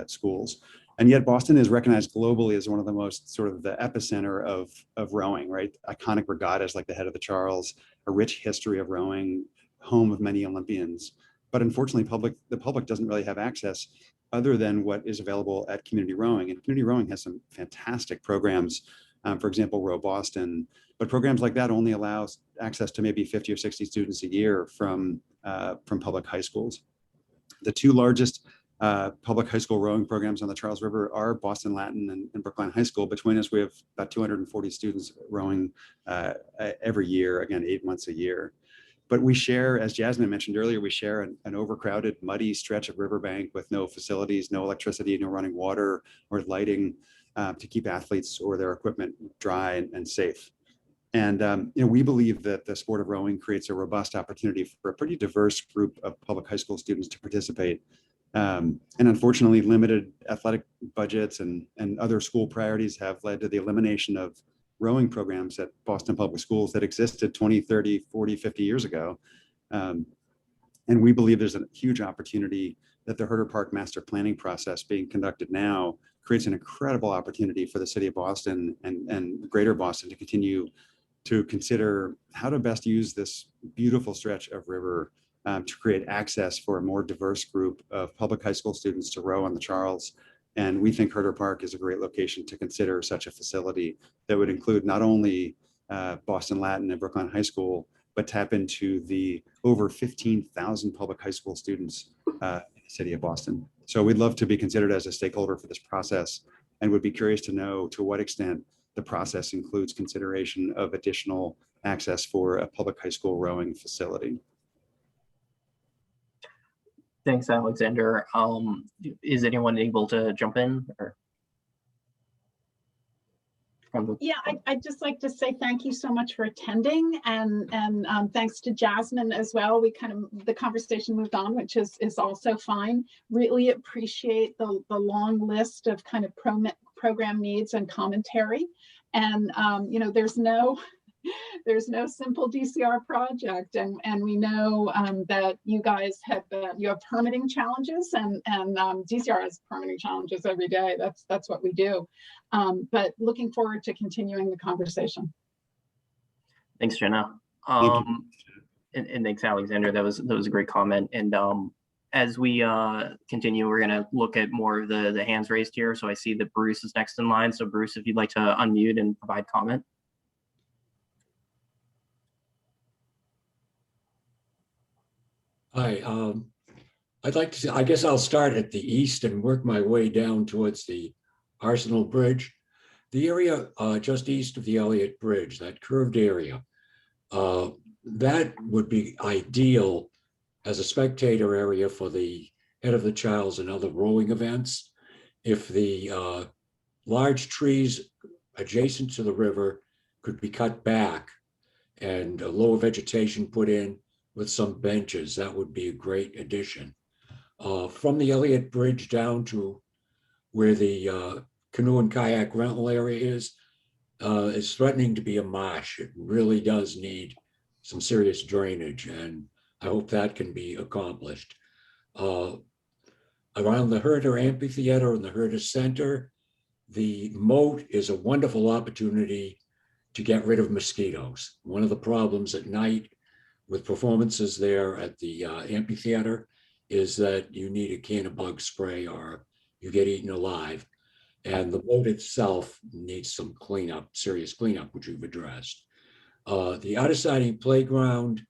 schools. And yet Boston is recognized globally as one of the most sort of the epicenter of rowing, right? Iconic regattas like the Head of the Charles, a rich history of rowing, home of many Olympians. But unfortunately, the public doesn't really have access other than what is available at community rowing. And community rowing has some fantastic programs, for example, Row Boston, but programs like that only allow access to maybe 50 or 60 students a year from public high schools. The two largest public high school rowing programs on the Charles River are Boston Latin and Brookline High School. Between us, we have about 240 students rowing every year, again, 8 months a year. But we share, as Jasmine mentioned earlier, we share an overcrowded, muddy stretch of riverbank with no facilities, no electricity, no running water or lighting to keep athletes or their equipment dry and safe. And we believe that the sport of rowing creates a robust opportunity for a pretty diverse group of public high school students to participate. And unfortunately, limited athletic budgets and other school priorities have led to the elimination of rowing programs at Boston Public Schools that existed 20, 30, 40, 50 years ago. And we believe there's a huge opportunity that the Herter Park master planning process being conducted now creates an incredible opportunity for the city of Boston and greater Boston to continue to consider how to best use this beautiful stretch of river to create access for a more diverse group of public high school students to row on the Charles. And we think Herter Park is a great location to consider such a facility that would include not only Boston Latin and Brookline High School, but tap into the over 15,000 public high school students in the city of Boston. So we'd love to be considered as a stakeholder for this process and would be curious to know to what extent the process includes consideration of additional access for a public high school rowing facility. Thanks, Alexander. Is anyone able to jump in? Or yeah, I'd just like to say thank you so much for attending, and thanks to Jasmine as well. We the conversation moved on, which is also fine. Really appreciate the long list of kind of program needs and commentary. And there's no simple DCR project, and we know that you guys have permitting challenges, and DCR has permitting challenges every day. That's what we do. But looking forward to continuing the conversation. Thanks, Jenna. And thanks, Alexander. That was a great comment. And as we continue, we're going to look at more of the hands raised here. So I see that Bruce is next in line. So Bruce, if you'd like to unmute and provide comment. Hi, I'd like to, I guess I'll start at the east and work my way down towards the Arsenal Bridge. The area just east of the Elliott Bridge, that curved area, that would be ideal as a spectator area for the Head of the Charles and other rowing events. If the large trees adjacent to the river could be cut back and lower vegetation put in, with some benches, that would be a great addition. From the Elliott Bridge down to where the canoe and kayak rental area is threatening to be a marsh. It really does need some serious drainage, and I hope that can be accomplished. Around the Herter Amphitheater and the Herter Center, the moat is a wonderful opportunity to get rid of mosquitoes. One of the problems at night with performances there at the amphitheater is that you need a can of bug spray or you get eaten alive. And the moat itself needs some cleanup, serious cleanup, which we've addressed. The out-of-siding playground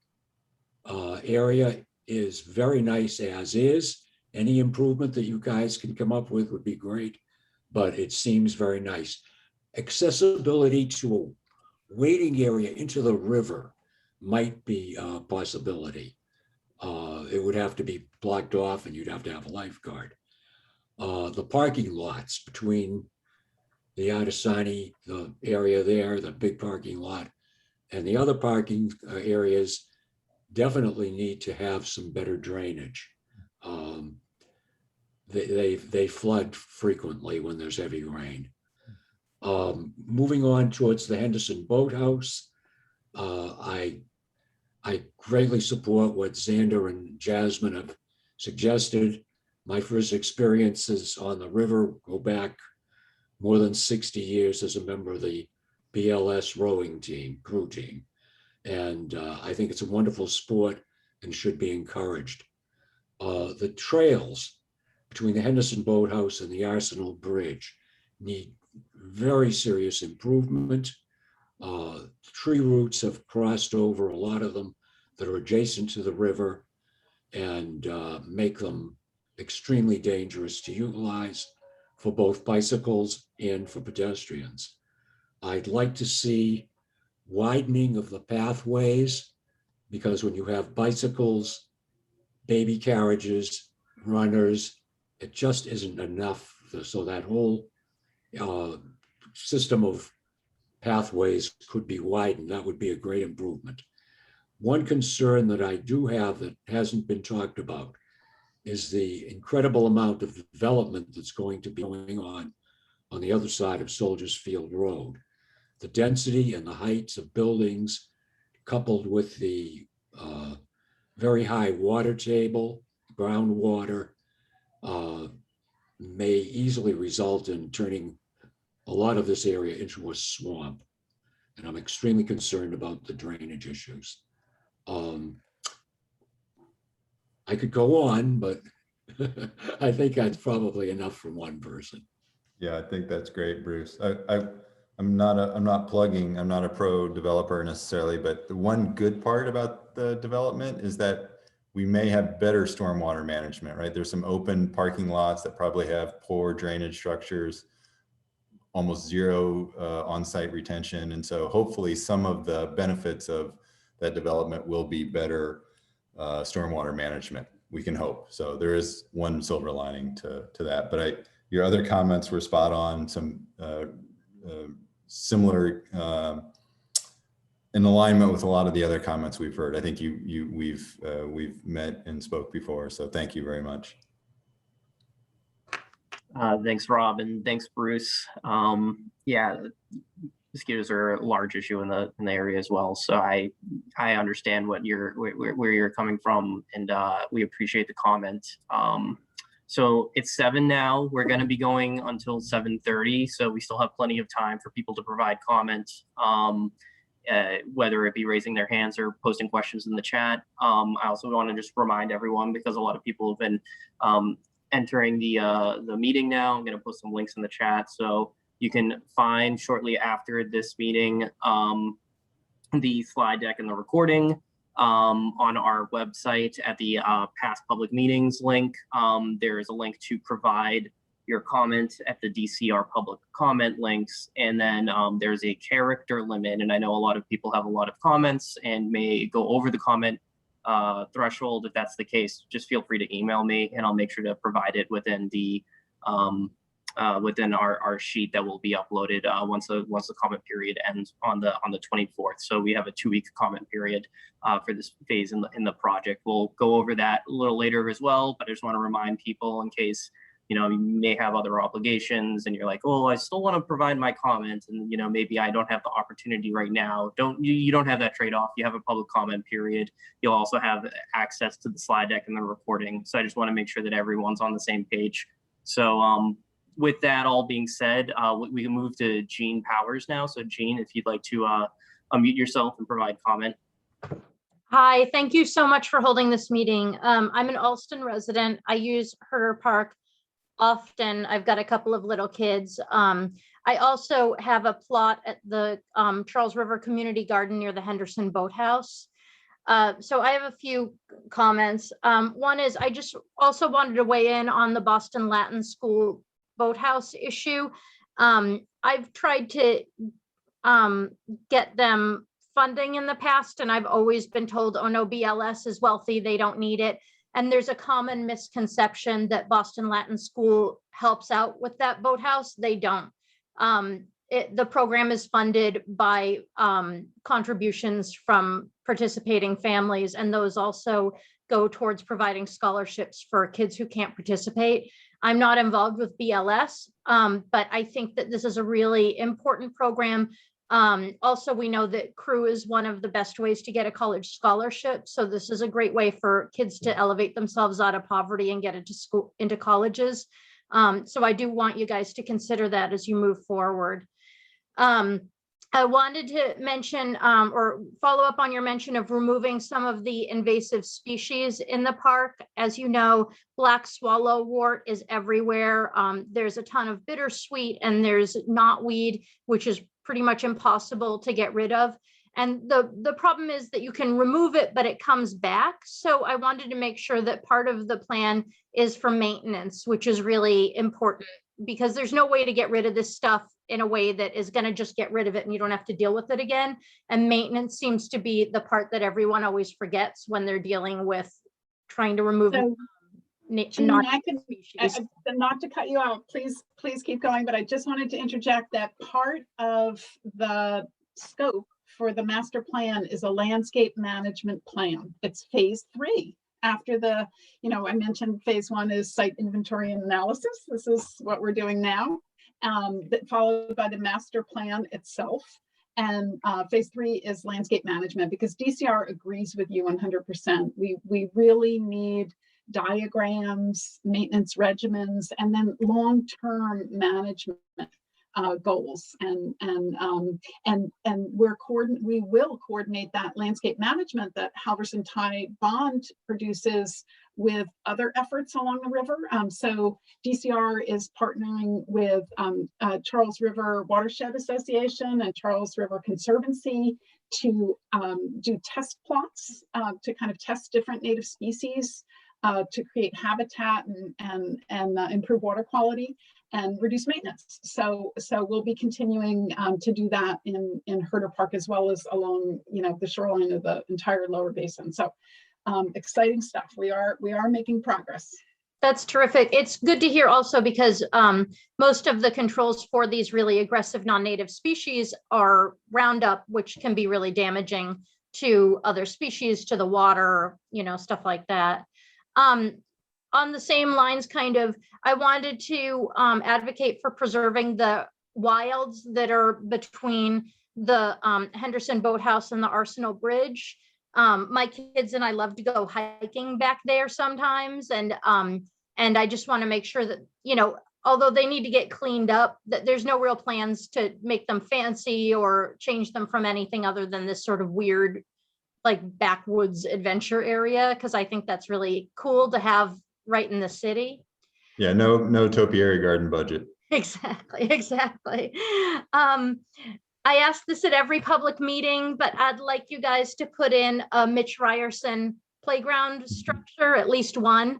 area is very nice as is. Any improvement that you guys can come up with would be great, but it seems very nice. Accessibility to a wading area into the river might be a possibility. It would have to be blocked off and you'd have to have a lifeguard. The parking lots between the Artesani, the area there, the big parking lot, and the other parking areas definitely need to have some better drainage. They flood frequently when there's heavy rain. Moving on towards the Henderson Boathouse, I greatly support what Xander and Jasmine have suggested. My first experiences on the river go back more than 60 years as a member of the BLS rowing team, crew team. And I think it's a wonderful sport and should be encouraged. The trails between the Henderson Boathouse and the Arsenal Bridge need very serious improvement. Tree roots have crossed over, a lot of them that are adjacent to the river, and make them extremely dangerous to utilize for both bicycles and for pedestrians. I'd like to see widening of the pathways, because when you have bicycles, baby carriages, runners, it just isn't enough. So that whole system of pathways could be widened. That would be a great improvement. One concern that I do have that hasn't been talked about is the incredible amount of development that's going to be going on the other side of Soldiers Field Road. The density and the heights of buildings, coupled with the very high water table, groundwater, may easily result in turning a lot of this area into a swamp. And I'm extremely concerned about the drainage issues. I could go on, but I think that's probably enough for one person. Yeah, I think that's great, Bruce. I'm not plugging, I'm not a pro developer necessarily, but the one good part about the development is that we may have better stormwater management, right? There's some open parking lots that probably have poor drainage structures, almost zero on-site retention. And so hopefully some of the benefits of that development will be better stormwater management. We can hope. So there is one silver lining to that. But your other comments were spot on. Some similar in alignment with a lot of the other comments we've heard. I think we've met and spoke before. So thank you very much. Thanks, Rob, and thanks, Bruce. Yeah, mosquitoes are a large issue in the area as well. So I understand where you're coming from, and we appreciate the comment. So it's 7 now. We're going to be going until 7:30. So we still have plenty of time for people to provide comments, whether it be raising their hands or posting questions in the chat. I also want to just remind everyone, because a lot of people have been entering the meeting now. I'm going to post some links in the chat. So you can find shortly after this meeting the slide deck and the recording on our website at the past public meetings link. There is a link to provide your comment at the DCR public comment links. And then there's a character limit. And I know a lot of people have a lot of comments and may go over the comment threshold. If that's the case, just feel free to email me and I'll make sure to provide it within the within our sheet that will be uploaded once the comment period ends on the 24th. So we have a 2-week comment period for this phase in the project. We'll go over that a little later as well, but I just want to remind people, in case you may have other obligations and you're like, oh, I still want to provide my comment, and maybe I don't have the opportunity right now. You don't have that trade-off. You have a public comment period. You'll also have access to the slide deck and the recording. So I just want to make sure that everyone's on the same page. So with that all being said, we can move to Jean Powers now. So Jean, if you'd like to unmute yourself and provide comment. Hi, thank you so much for holding this meeting. I'm an Alston resident. I use Herter Park often. I've got a couple of little kids. I also have a plot at the Charles River Community Garden near the Henderson Boathouse. So I have a few comments. One is, I just also wanted to weigh in on the Boston Latin School boathouse issue. I've tried to get them funding in the past, and I've always been told, oh no, BLS is wealthy, they don't need it. And there's a common misconception that Boston Latin School helps out with that boathouse. They don't. The program is funded by contributions from participating families, and those also go towards providing scholarships for kids who can't participate. I'm not involved with BLS, but I think that this is a really important program. Also, we know that crew is one of the best ways to get a college scholarship. So this is a great way for kids to elevate themselves out of poverty and get into school, into colleges. So I do want you guys to consider that as you move forward. I wanted to mention or follow up on your mention of removing some of the invasive species in the park. As you know, black swallowwort is everywhere. There's a ton of bittersweet, and there's knotweed, which is pretty much impossible to get rid of. And the problem is that you can remove it, but it comes back. So I wanted to make sure that part of the plan is for maintenance, which is really important, because there's no way to get rid of this stuff in a way that is going to just get rid of it and you don't have to deal with it again. And maintenance seems to be the part that everyone always forgets when they're dealing with trying to remove Not to cut you out, please keep going, but I just wanted to interject that part of the scope for the master plan is a landscape management plan. It's phase 3. After the, I mentioned phase 1 is site inventory and analysis. This is what we're doing now, followed by the master plan itself. And phase 3 is landscape management, because DCR agrees with you 100%. We really need diagrams, maintenance regimens, and then long-term management goals. And we will coordinate that landscape management that Halverson Ty Bond produces with other efforts along the river. So DCR is partnering with Charles River Watershed Association and Charles River Conservancy to do test plots to kind of test different native species to create habitat and improve water quality and reduce maintenance. So we'll be continuing to do that in Herter Park, as well as along the shoreline of the entire lower basin. So exciting stuff. We are making progress. That's terrific. It's good to hear also, because most of the controls for these really aggressive non-native species are Roundup, which can be really damaging to other species, to the water, stuff like that. On the same lines, I wanted to advocate for preserving the wilds that are between the Henderson Boathouse and the Arsenal Bridge. My kids and I love to go hiking back there sometimes, and I just want to make sure that, although they need to get cleaned up, that there's no real plans to make them fancy or change them from anything other than this sort of weird, like, backwoods adventure area, because I think that's really cool to have right in the city. Yeah, no topiary garden budget. Exactly. I ask this at every public meeting, but I'd like you guys to put in a Mitch Ryerson playground structure, at least one.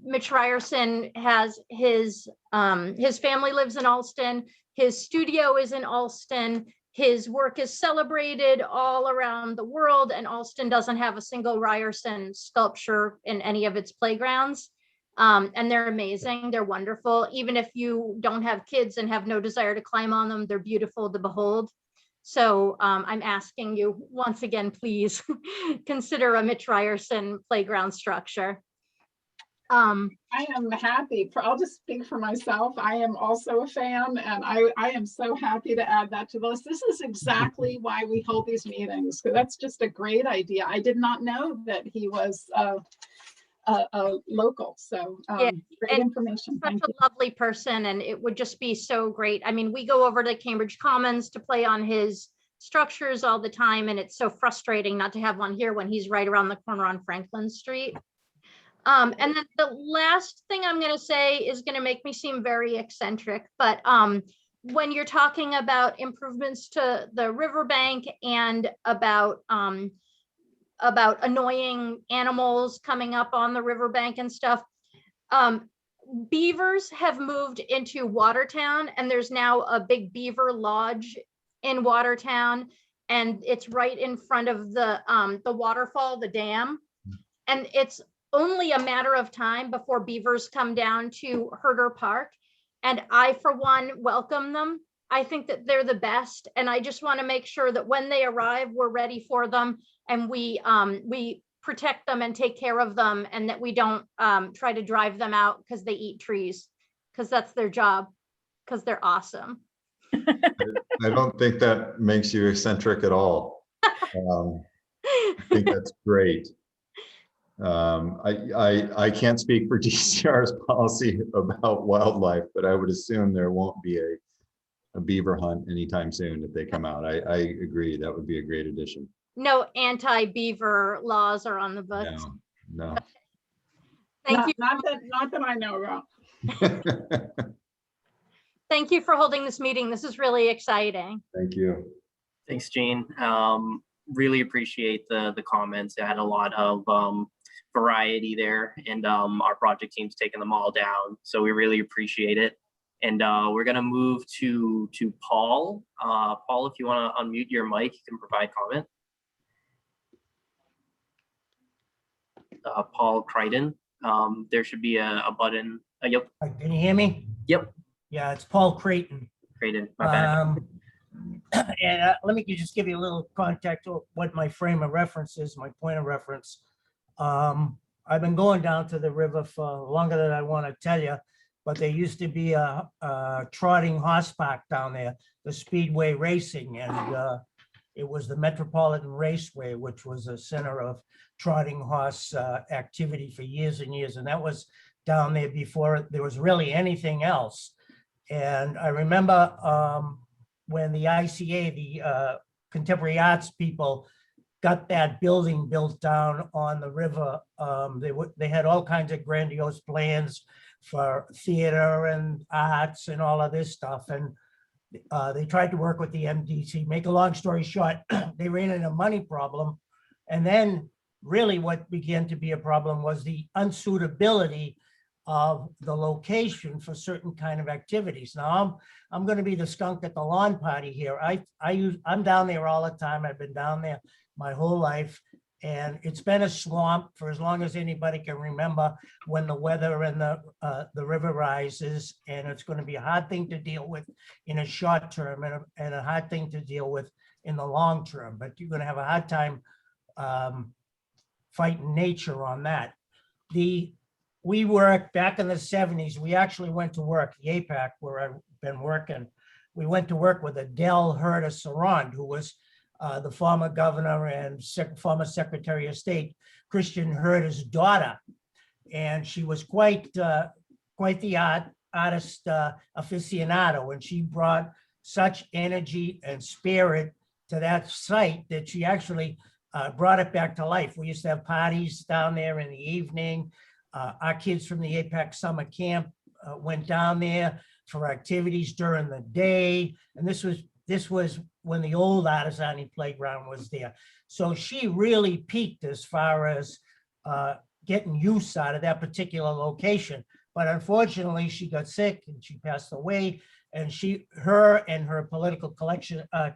Mitch Ryerson has his family lives in Alston. His studio is in Alston. His work is celebrated all around the world, and Alston doesn't have a single Ryerson sculpture in any of its playgrounds. And they're amazing. They're wonderful. Even if you don't have kids and have no desire to climb on them, they're beautiful to behold. So I'm asking you once again, please consider a Mitch Ryerson playground structure. I am happy. I'll just speak for myself. I am also a fan, and I am so happy to add that to the list. This is exactly why we hold these meetings, because that's just a great idea. I did not know that he was a local, so yeah, great information. Such a lovely person, and it would just be so great. I mean, we go over to Cambridge Commons to play on his structures all the time, and it's so frustrating not to have one here when he's right around the corner on Franklin Street. And then the last thing I'm going to say is going to make me seem very eccentric, but when you're talking about improvements to the riverbank and about annoying animals coming up on the riverbank and stuff, beavers have moved into Watertown, and there's now a big beaver lodge in Watertown, and it's right in front of the waterfall, the dam, and it's only a matter of time before beavers come down to Herter Park. And I, for one, welcome them. I think that they're the best. And I just want to make sure that when they arrive, we're ready for them and we protect them and take care of them, and that we don't try to drive them out because they eat trees, because that's their job, because they're awesome. I don't think that makes you eccentric at all. I think that's great. I can't speak for DCR's policy about wildlife, but I would assume there won't be a beaver hunt anytime soon if they come out. I agree. That would be a great addition. No anti-beaver laws are on the books. No. Thank you. Not that I know about. Thank you for holding this meeting. This is really exciting. Thank you. Thanks, Jane. Really appreciate the comments. It had a lot of variety there, and our project team's taken them all down. So we really appreciate it. And we're gonna move to Paul. Paul, if you wanna unmute your mic, you can provide comment. Paul Crichton, there should be a button. Yep. Can you hear me? Yep. Yeah, it's Paul Creighton. Creighton, my bad. And let me just give you a little context of what my frame of reference is, my point of reference. I've been going down to the river for longer than I want to tell you, but there used to be a trotting horse park down there, the Speedway Racing, and it was the Metropolitan Raceway, which was a center of trotting horse activity for years and years. And that was down there before there was really anything else. And I remember when the ICA, the Contemporary Arts people, got that building built down on the river. They had all kinds of grandiose plans for theater and arts and all of this stuff. And they tried to work with the MDC. Make a long story short, they ran into a money problem. And then really what began to be a problem was the unsuitability of the location for certain kind of activities. Now I'm going to be the skunk at the lawn party here. I'm down there all the time. I've been down there my whole life, and it's been a swamp for as long as anybody can remember when the weather and the river rises, and it's going to be a hard thing to deal with in a short term and a hard thing to deal with in the long term. But you're going to have a hard time fighting nature on that. We worked back in the 70s. We actually went to work, the APAC, where I've been working. We went to work with Adele Herter Sarand, who was the former governor and former Secretary of State, Christian Herter's daughter. And she was quite the artist aficionado, and she brought such energy and spirit to that site that she actually brought it back to life. We used to have parties down there in the evening. Our kids from the APAC summer camp went down there for activities during the day. And this was when the old Artisani playground was there. So she really peaked as far as getting use out of that particular location. But unfortunately, she got sick and she passed away. And her and her political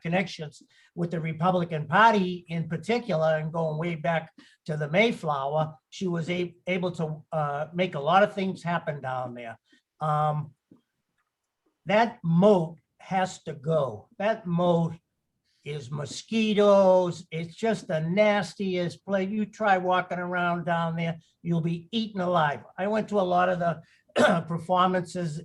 connections with the Republican Party in particular, and going way back to the Mayflower, she was able to make a lot of things happen down there. That moat has to go. That moat is mosquitoes. It's just the nastiest place. You try walking around down there, you'll be eaten alive. I went to a lot of the performances,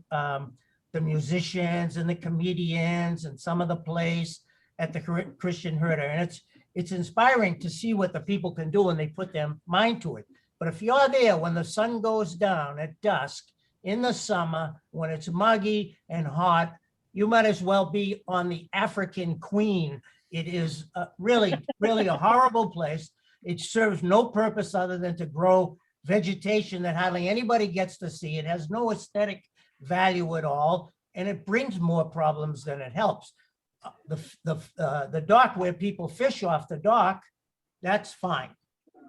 the musicians and the comedians and some of the plays at the Christian Herter. And it's inspiring to see what the people can do when they put their mind to it. But if you're there when the sun goes down at dusk in the summer, when it's muggy and hot, you might as well be on the African Queen. It is really a horrible place. It serves no purpose other than to grow vegetation that hardly anybody gets to see. It has no aesthetic value at all, and it brings more problems than it helps. The dock where people fish off the dock, that's fine.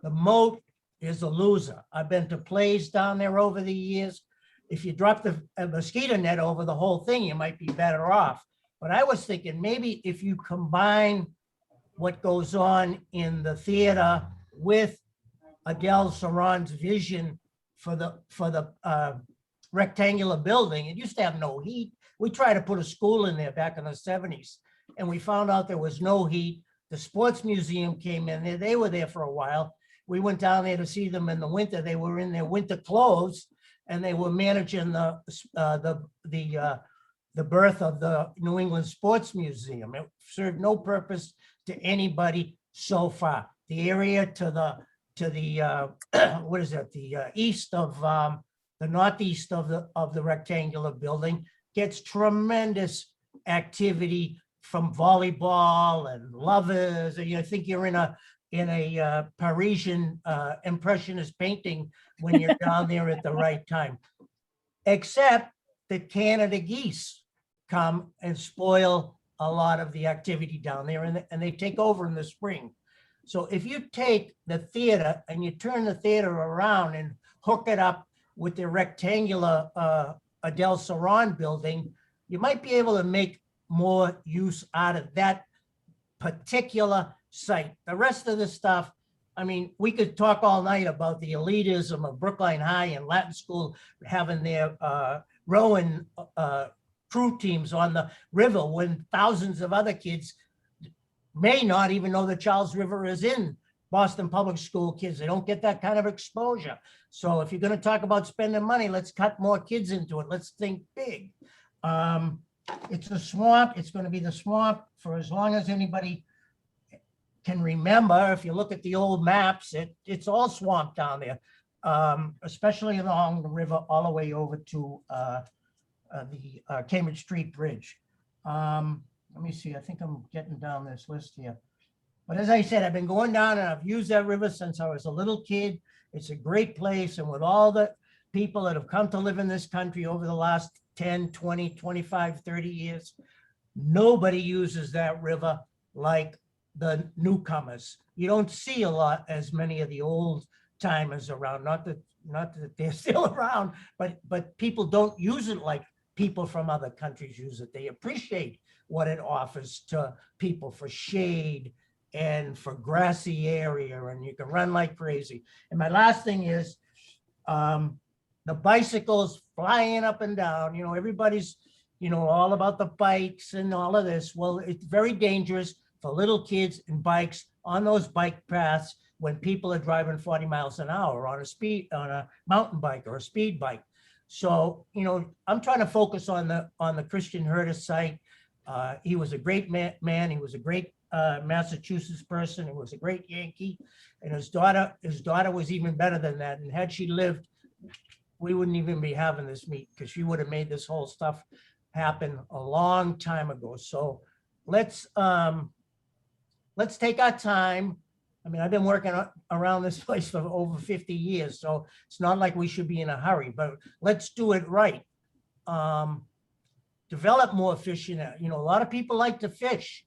The moat is a loser. I've been to plays down there over the years. If you drop the mosquito net over the whole thing, you might be better off. But I was thinking maybe if you combine what goes on in the theater with Adele Sarand's vision for the rectangular building. It used to have no heat. We tried to put a school in there back in the 70s, and we found out there was no heat. The sports museum came in there. They were there for a while. We went down there to see them in the winter. They were in their winter clothes, and they were managing the birth of the New England Sports Museum. It served no purpose to anybody so far. The area to the what is it? The east of the northeast of the rectangular building gets tremendous activity from volleyball and lovers. And you think you're in a Parisian impressionist painting when you're down there at the right time. Except that Canada geese come and spoil a lot of the activity down there, and they take over in the spring. So if you take the theater and you turn the theater around and hook it up with the rectangular Adele Saron building, you might be able to make more use out of that particular site. The rest of the stuff, I mean, we could talk all night about the elitism of Brookline High and Latin School having their rowing crew teams on the river when thousands of other kids may not even know the Charles River is in Boston Public School kids. They don't get that kind of exposure. So if you're going to talk about spending money, let's cut more kids into it. Let's think big. It's a swamp. It's going to be the swamp for as long as anybody can remember. If you look at the old maps, it's all swamp down there, especially along the river all the way over to the Cambridge Street Bridge. Let me see, I think I'm getting down this list here. But as I said, I've been going down and I've used that river since I was a little kid. It's a great place. And with all the people that have come to live in this country over the last 10, 20, 25, 30 years, nobody uses that river like the newcomers. You don't see a lot as many of the old timers around, not that they're still around, but people don't use it like people from other countries use it. They appreciate what it offers to people for shade and for grassy area, and you can run like crazy. And my last thing is the bicycles flying up and down. You know, everybody's, you know, all about the bikes and all of this. Well, it's very dangerous for little kids and bikes on those bike paths when people are driving 40 miles an hour on a mountain bike or a speed bike. So, you know, I'm trying to focus on the Christian Herter site. He was a great man. He was a great Massachusetts person. He was a great Yankee, and his daughter was even better than that. And had she lived, we wouldn't even be having this meet, because she would have made this whole stuff happen a long time ago. So let's take our time. I mean, I've been working around this place for over 50 years, so it's not like we should be in a hurry, but let's do it right. Develop more fishing. You know, a lot of people like to fish,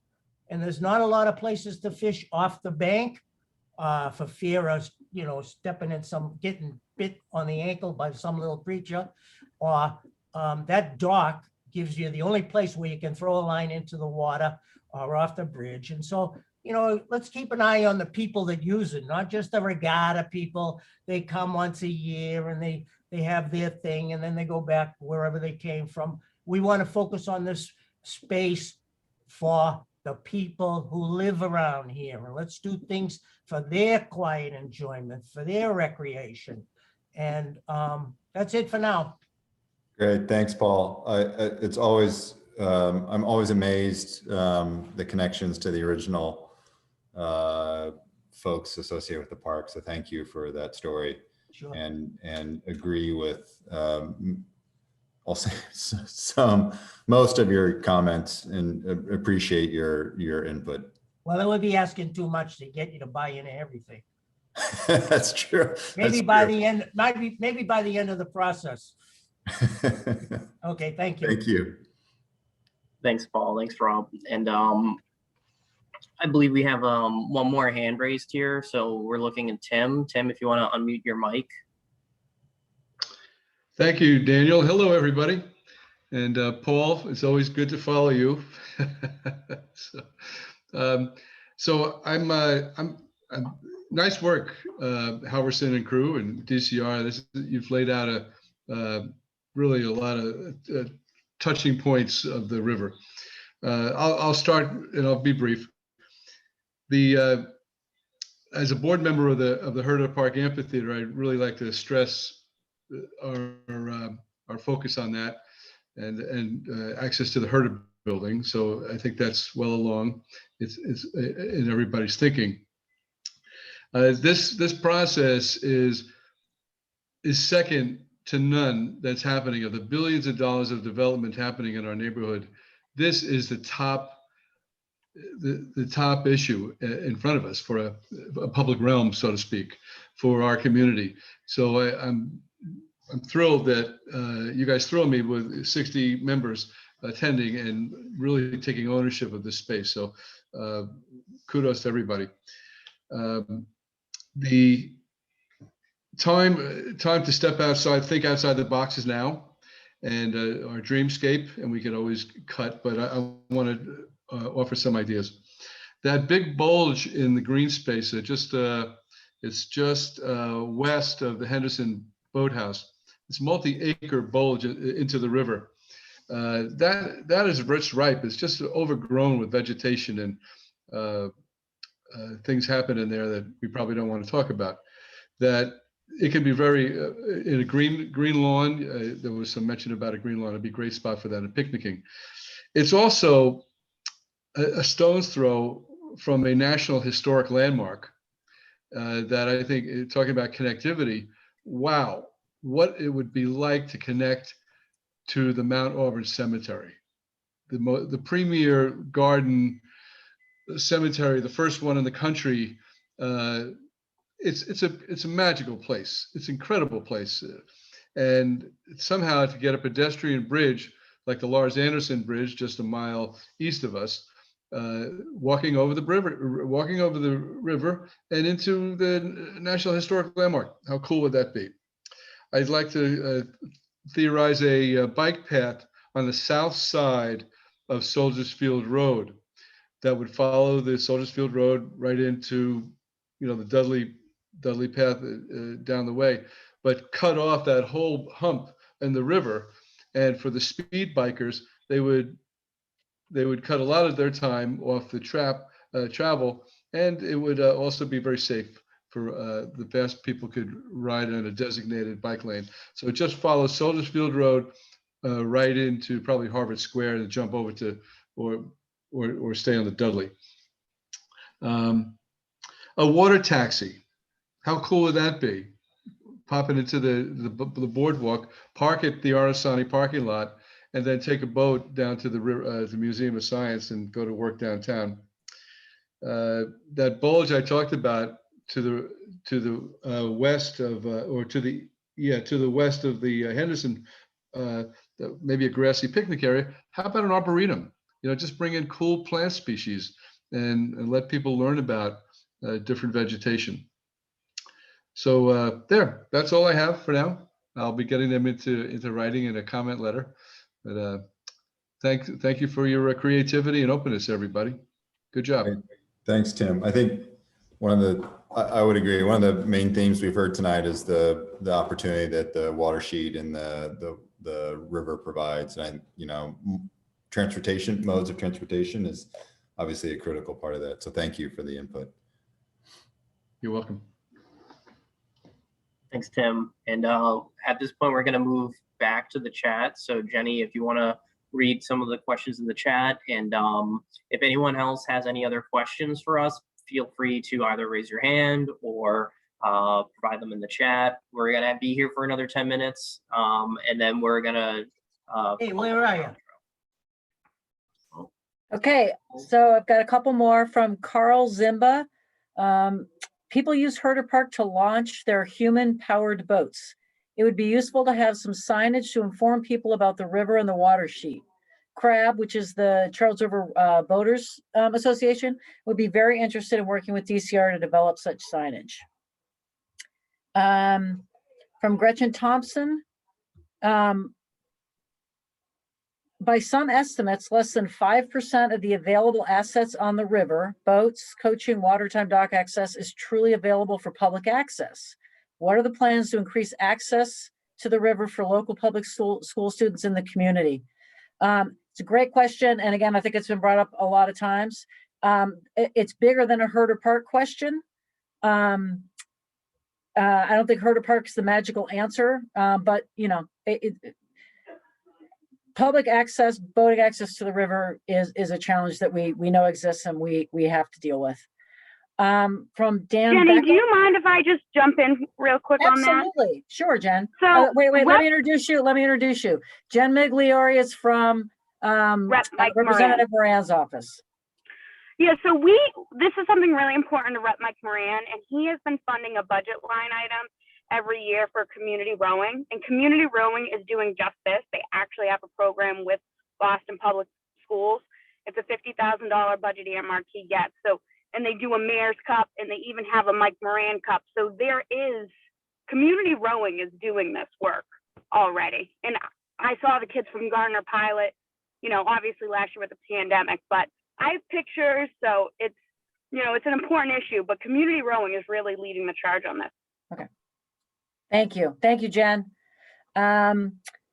and there's not a lot of places to fish off the bank for fear of, you know, stepping in getting bit on the ankle by some little creature, or that dock gives you the only place where you can throw a line into the water or off the bridge. And so, you know, let's keep an eye on the people that use it, not just the regatta people. They come once a year and they have their thing and then they go back wherever they came from. We want to focus on this space for the people who live around here. And let's do things for their quiet enjoyment, for their recreation. And that's it for now. Great, thanks, Paul. It's always, I'm always amazed the connections to the original folks associated with the park. So thank you for that story. Sure. And agree with I'll say most of your comments, and appreciate your input. Well, it would be asking too much to get you to buy into everything. That's true. Maybe by the end, maybe by the end of the process. Okay, thank you. Thank you. Thanks, Paul. Thanks, Rob. And I believe we have one more hand raised here. So we're looking at Tim. Tim, if you want to unmute your mic. Thank you, Daniel. Hello, everybody. And Paul, it's always good to follow you. So I'm nice work, Halverson and crew and DCR. You've laid out really a lot of touching points of the river. I'll start and I'll be brief. As a board member of the Herter Park Amphitheater, I'd really like to stress our focus on that and access to the Herter building. So I think that's well along. It's in everybody's thinking. This process is second to none that's happening. Of the billions of dollars of development happening in our neighborhood, this is the top issue in front of us for a public realm, so to speak, for our community. So I'm thrilled that you guys thrill me with 60 members attending and really taking ownership of this space. So kudos to everybody. The time to step outside, think outside the box is now, and our dreamscape, and we can always cut, but I want to offer some ideas. That big bulge in the green space, it's just west of the Henderson Boathouse. It's multi-acre bulge into the river. That is rich ripe. It's just overgrown with vegetation, and things happen in there that we probably don't want to talk about. That it can be very in a green lawn. There was some mention about a green lawn. It'd be a great spot for that and picnicking. It's also a stone's throw from a national historic landmark that I think, talking about connectivity, wow, what it would be like to connect to the Mount Auburn Cemetery, the premier garden cemetery, the first one in the country. It's a magical place. It's an incredible place, and somehow to get a pedestrian bridge like the Lars Anderson Bridge, just a mile east of us, walking over the river and into the National Historic Landmark. How cool would that be? I'd like to theorize a bike path on the south side of Soldiers Field Road that would follow the Soldiers Field Road right into, the Dudley path down the way, but cut off that whole hump in the river. And for the speed bikers, they would cut a lot of their time off the travel, and it would also be very safe for the fast people could ride on a designated bike lane. So it just follows Soldiers Field Road right into probably Harvard Square and jump over to or stay on the Dudley. A water taxi, how cool would that be? Popping into the boardwalk, park at the Arasani parking lot, and then take a boat down to the Museum of Science and go to work downtown. That bulge I talked about to the west of the west of the Henderson, maybe a grassy picnic area. How about an arboretum? Just bring in cool plant species and let people learn about different vegetation. So that's all I have for now. I'll be getting them into writing in a comment letter. But thank you for your creativity and openness, everybody. Good job. Thanks, Tim. I think I would agree. One of the main themes we've heard tonight is the opportunity that the water sheet and the river provides. And modes of transportation is obviously a critical part of that. So thank you for the input. You're welcome. Thanks, Tim. And at this point, we're going to move back to the chat. So Jenny, if you want to read some of the questions in the chat, and if anyone else has any other questions for us, feel free to either raise your hand or provide them in the chat. We're going to be here for another 10 minutes, and then we're going to... hey, where are you? Okay, so I've got a couple more from Carl Zimba. People use Herter Park to launch their human-powered boats. It would be useful to have some signage to inform people about the river and the water sheet. CRAB, which is the Charles River Boaters Association, would be very interested in working with DCR to develop such signage. From Gretchen Thompson, by some estimates, less than 5% of the available assets on the river, boats, coaching, watertime dock access, is truly available for public access. What are the plans to increase access to the river for local public school students in the community? It's a great question. And again, I think it's been brought up a lot of times. It's bigger than a Herter Park question. I don't think Herter Park's the magical answer, but you know, public access, boating access to the river is a challenge that we know exists and we have to deal with. From Dan Jenny, Beckham. do you mind if I just jump in real quick on that? Absolutely. Sure, Jen. So wait, let me introduce you. Jen Migliori is from Representative Moran's office. Yeah, so this is something really important to Rep. Mike Moran, and he has been funding a budget line item every year for community rowing, and community rowing is doing just this. They actually have a program with Boston Public Schools. It's a $50,000 budget earmark he gets. So, and they do a Mayor's Cup, and they even have a Mike Moran Cup. So community rowing is doing this work already. And I saw the kids from Gardner Pilot, you know, obviously last year with the pandemic, but I have pictures. So it's, you know, it's an important issue, but community rowing is really leading the charge on this. Okay. Thank you. Thank you, Jen.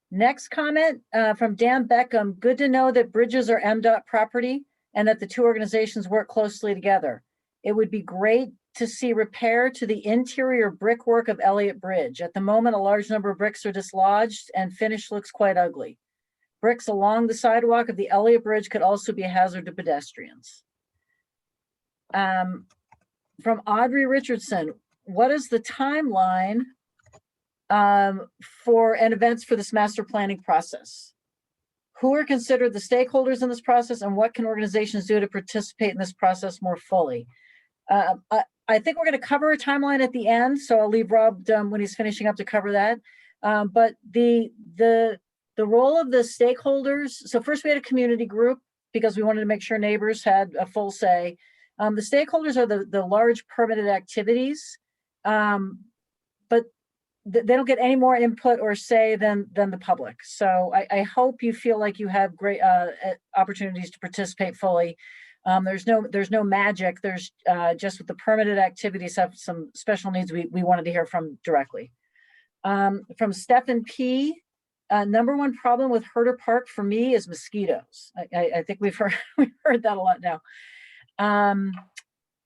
Next comment from Dan Beckham. Good to know that bridges are MDOT property and that the two organizations work closely together. It would be great to see repair to the interior brickwork of Elliott Bridge. At the moment, a large number of bricks are dislodged and finish looks quite ugly. Bricks along the sidewalk of the Elliott Bridge could also be a hazard to pedestrians. From Audrey Richardson, what is the timeline for events for this master planning process? Who are considered the stakeholders in this process, and what can organizations do to participate in this process more fully? I think we're going to cover a timeline at the end, so I'll leave Rob when he's finishing up to cover that. But the role of the stakeholders, so first we had a community group because we wanted to make sure neighbors had a full say. The stakeholders are the large permitted activities, but they don't get any more input or say than the public. So I hope you feel like you have great opportunities to participate fully. There's no magic. There's just with the permitted activities have some special needs we wanted to hear from directly. From Stephen P. Number one problem with Herter Park for me is mosquitoes. I think we've heard that a lot now.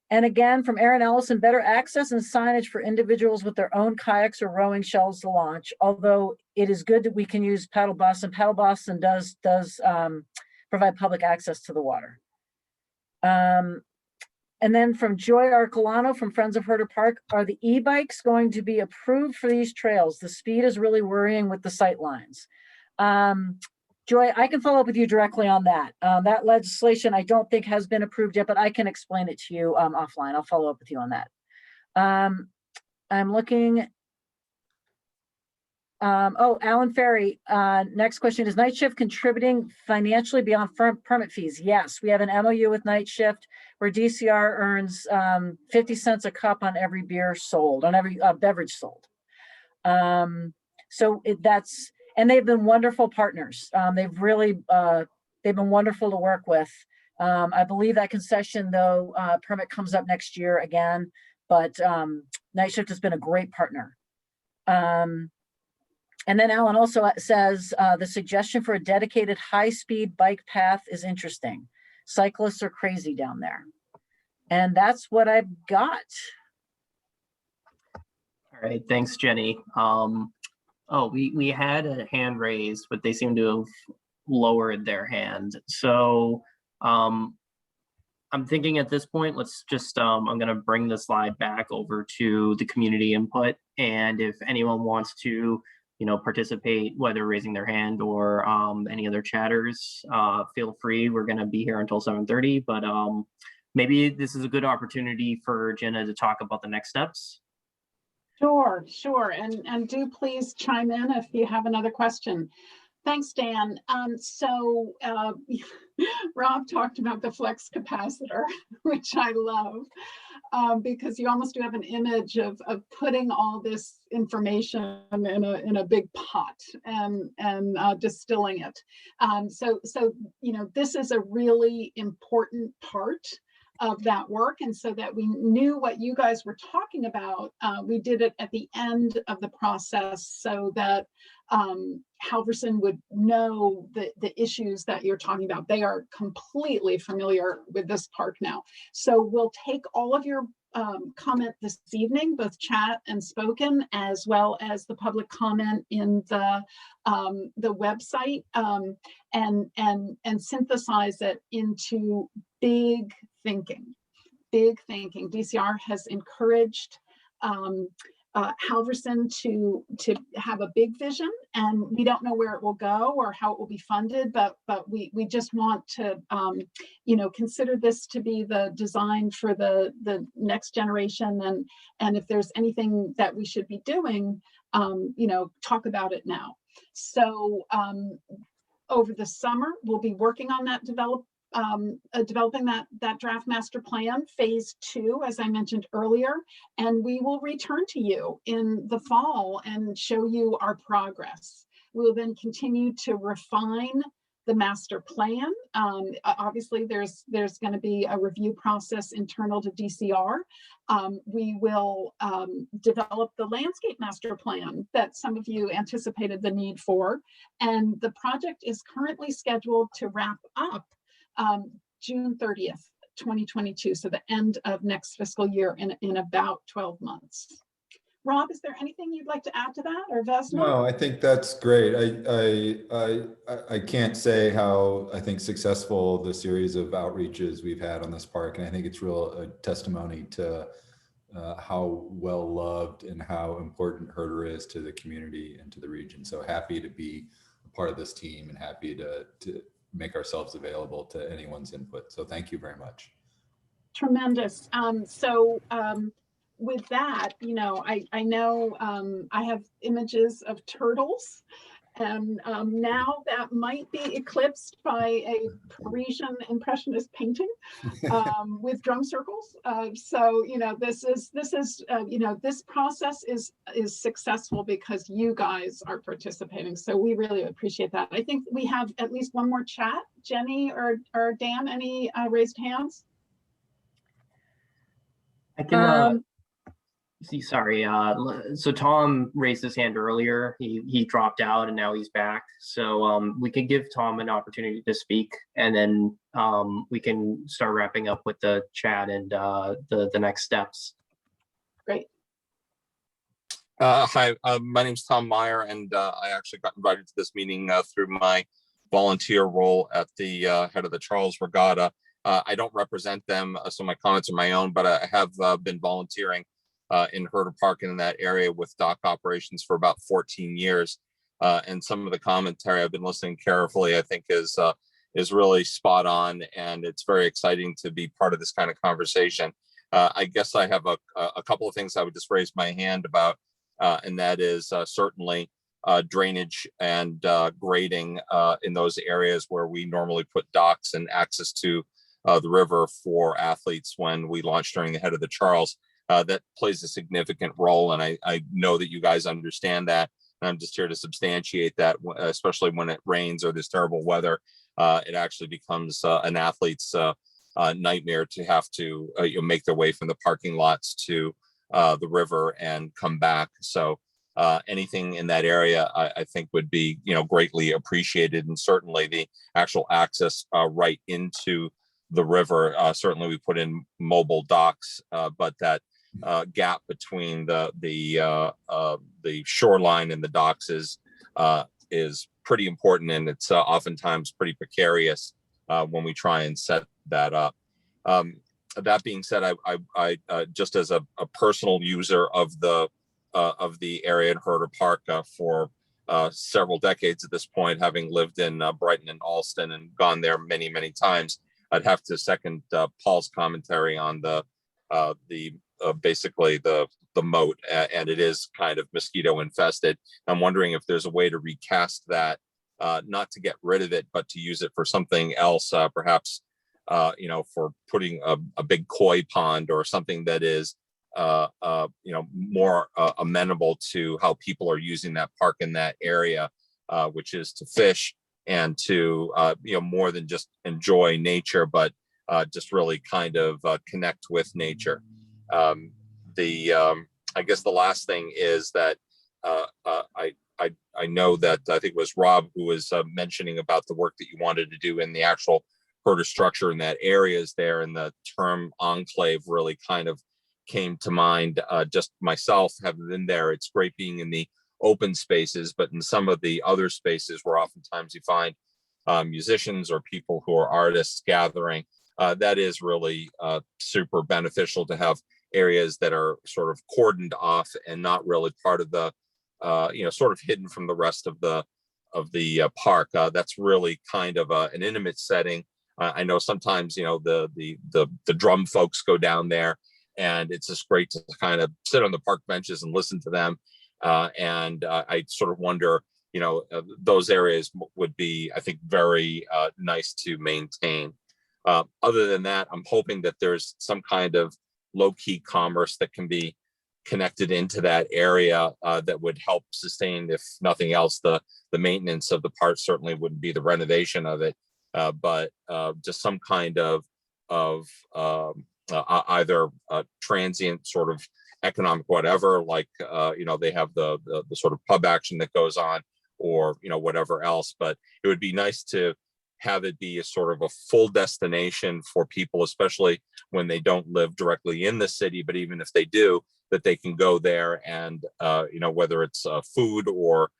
And again, from Aaron Ellison, better access and signage for individuals with their own kayaks or rowing shells to launch. Although it is good that we can use Paddle Boston. Paddle Boston does provide public access to the water. And then from Joy Arcolano from Friends of Herter Park, are the e-bikes going to be approved for these trails? The speed is really worrying with the sight lines. Joy, I can follow up with you directly on that. That legislation I don't think has been approved yet, but I can explain it to you offline. I'll follow up with you on that. I'm looking. Alan Ferry, next question. Is Night Shift contributing financially beyond permit fees? Yes, we have an MOU with Night Shift where DCR earns 50 cents a cup on every beer sold, on every beverage sold. So that's, and they've been wonderful partners. They've really, they've been wonderful to work with. I believe that concession though, permit comes up next year again, but Night Shift has been a great partner. And then Alan also says, the suggestion for a dedicated high-speed bike path is interesting. Cyclists are crazy down there. And that's what I've got. All right, thanks, Jenny. We had a hand raised, but they seem to have lowered their hand. So I'm thinking at this point, let's just, I'm gonna bring the slide back over to the community input. And if anyone wants to, participate, whether raising their hand or any other chatters, feel free. We're gonna be here until 7:30, but maybe this is a good opportunity for Jenna to talk about the next steps. Sure. And do please chime in if you have another question. Thanks, Dan. Rob talked about the flex capacitor, which I love, because you almost do have an image of putting all this information in a big pot and distilling it. So this is a really important part of that work. And so that we knew what you guys were talking about, we did it at the end of the process so that Halverson would know the issues that you're talking about. They are completely familiar with this park now. So we'll take all of your comment this evening, both chat and spoken, as well as the public comment in the website, and synthesize it into big thinking. DCR has encouraged Halverson to have a big vision, and we don't know where it will go or how it will be funded, but we just want to consider this to be the design for the next generation, and if there's anything that we should be doing, talk about it now. So over the summer we'll be working on that developing that draft master plan, phase 2, as I mentioned earlier, and we will return to you in the fall and show you our progress. We'll then continue to refine the master plan. Obviously, there's going to be a review process internal to DCR. We will develop the landscape master plan that some of you anticipated the need for, and the project is currently scheduled to wrap up June 30th, 2022, so the end of next fiscal year in about 12 months. Rob, is there anything you'd like to add to that, or Vesna? No, I think that's great. I can't say how I think successful the series of outreaches we've had on this park, and I think it's a testimony to how well loved and how important Herter is to the community and to the region. So happy to be a part of this team and happy to make ourselves available to anyone's input. So thank you very much. Tremendous. With that, I know I have images of turtles, and now that might be eclipsed by a Parisian impressionist painting with drum circles. This process is successful because you guys are participating. So we really appreciate that. I think we have at least one more chat. Jenny or Dan, any raised hands? I can see, sorry. So Tom raised his hand earlier. He dropped out and now he's back. So we could give Tom an opportunity to speak, and then we can start wrapping up with the chat and the next steps. Great. Hi, my name's Tom Meyer, and I actually got invited to this meeting through my volunteer role at the head of the Charles Regatta. I don't represent them, so my comments are my own, but I have been volunteering in Herter Park and in that area with dock operations for about 14 years. And some of the commentary I've been listening carefully, I think is really spot on, and it's very exciting to be part of this kind of conversation. I guess I have a couple of things I would just raise my hand about, and that is certainly drainage and grading in those areas where we normally put docks and access to the river for athletes when we launch during the head of the Charles. That plays a significant role, and I know that you guys understand that, and I'm just here to substantiate that, especially when it rains or there's terrible weather. It actually becomes an athlete's nightmare to have to make their way from the parking lots to the river and come back. So anything in that area I think would be greatly appreciated, and certainly the actual access right into the river. Certainly we put in mobile docks, but that gap between the shoreline and the docks is pretty important, and it's oftentimes pretty precarious when we try and set that up. That being said, I just as a personal user of the area in Herter Park for several decades at this point, having lived in Brighton and Alston and gone there many, many times, I'd have to second Paul's commentary on basically the moat, and it is kind of mosquito infested. I'm wondering if there's a way to recast that, not to get rid of it, but to use it for something else, perhaps for putting a big koi pond or something that is more amenable to how people are using that park in that area, which is to fish and to more than just enjoy nature, but just really kind of connect with nature. I guess the last thing is that I know that I think it was Rob who was mentioning about the work that you wanted to do in the actual Herter structure in that areas there, and the term enclave really kind of came to mind. Just myself having been there, it's great being in the open spaces, but in some of the other spaces where oftentimes you find musicians or people who are artists gathering, that is really super beneficial to have areas that are sort of cordoned off and not really part of the sort of hidden from the rest of the park. That's really kind of an intimate setting. I know sometimes the drum folks go down there, and it's just great to kind of sit on the park benches and listen to them. And I sort of wonder, those areas would be, I think, very nice to maintain. Other than that, I'm hoping that there's some kind of low-key commerce that can be connected into that area that would help sustain, if nothing else, the maintenance of the park. Certainly wouldn't be the renovation of it, but just some kind of either transient sort of economic whatever, like they have the sort of pub action that goes on, or whatever else. But it would be nice to have it be a sort of a full destination for people, especially when they don't live directly in the city, but even if they do, that they can go there and whether it's food or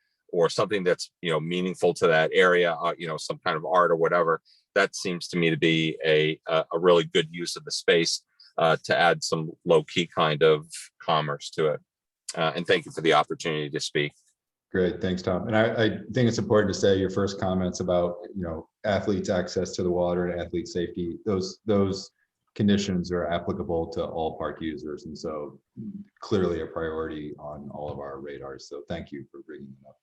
something that's meaningful to that area, some kind of art or whatever. That seems to me to be a really good use of the space to add some low-key kind of commerce to it. And thank you for the opportunity to speak. Great, thanks, Tom. And I think it's important to say your first comments about athletes' access to the water and athlete safety. Those conditions are applicable to all park users, and so clearly a priority on all of our radars. So thank you for bringing it up.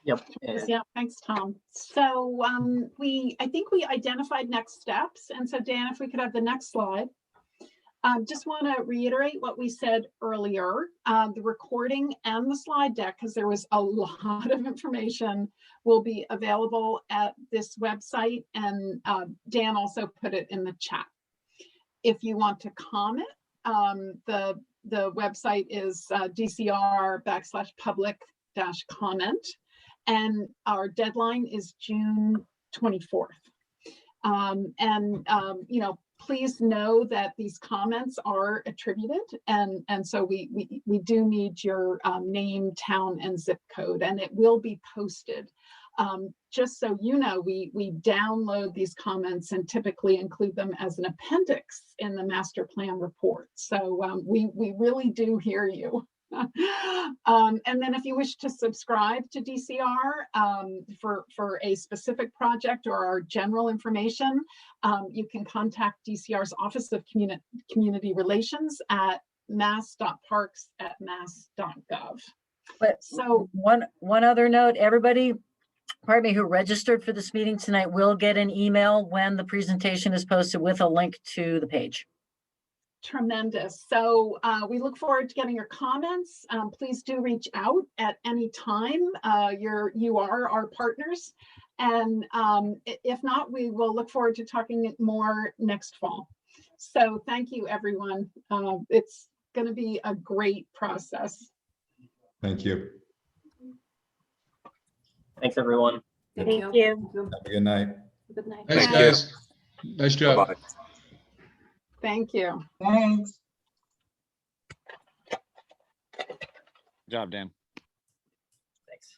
Yep. Yeah, thanks, Tom. So I think we identified next steps. And so Dan, if we could have the next slide. Just want to reiterate what we said earlier, the recording and the slide deck, because there was a lot of information, will be available at this website, and Dan also put it in the chat. If you want to comment, the website is DCR/public-comment, and our deadline is June 24th. Please know that these comments are attributed, and so we do need your name, town, and zip code, and it will be posted. Just so you know, we download these comments and typically include them as an appendix in the master plan report. So we really do hear you. And then if you wish to subscribe to DCR for a specific project or our general information, you can contact DCR's Office of Community Relations at mass.parks@mass.gov. But so one other note, everybody, pardon me, who registered for this meeting tonight will get an email when the presentation is posted with a link to the page. Tremendous. So we look forward to getting your comments. Please do reach out at any time. You are our partners. And if not, we will look forward to talking more next fall. So thank you, everyone. It's going to be a great process. Thank you. Thanks, everyone. Thank you. Have a good night. Good night. Thanks, guys. Nice job. Bye-bye. Thank you. Thanks. Good job, Dan. Thanks.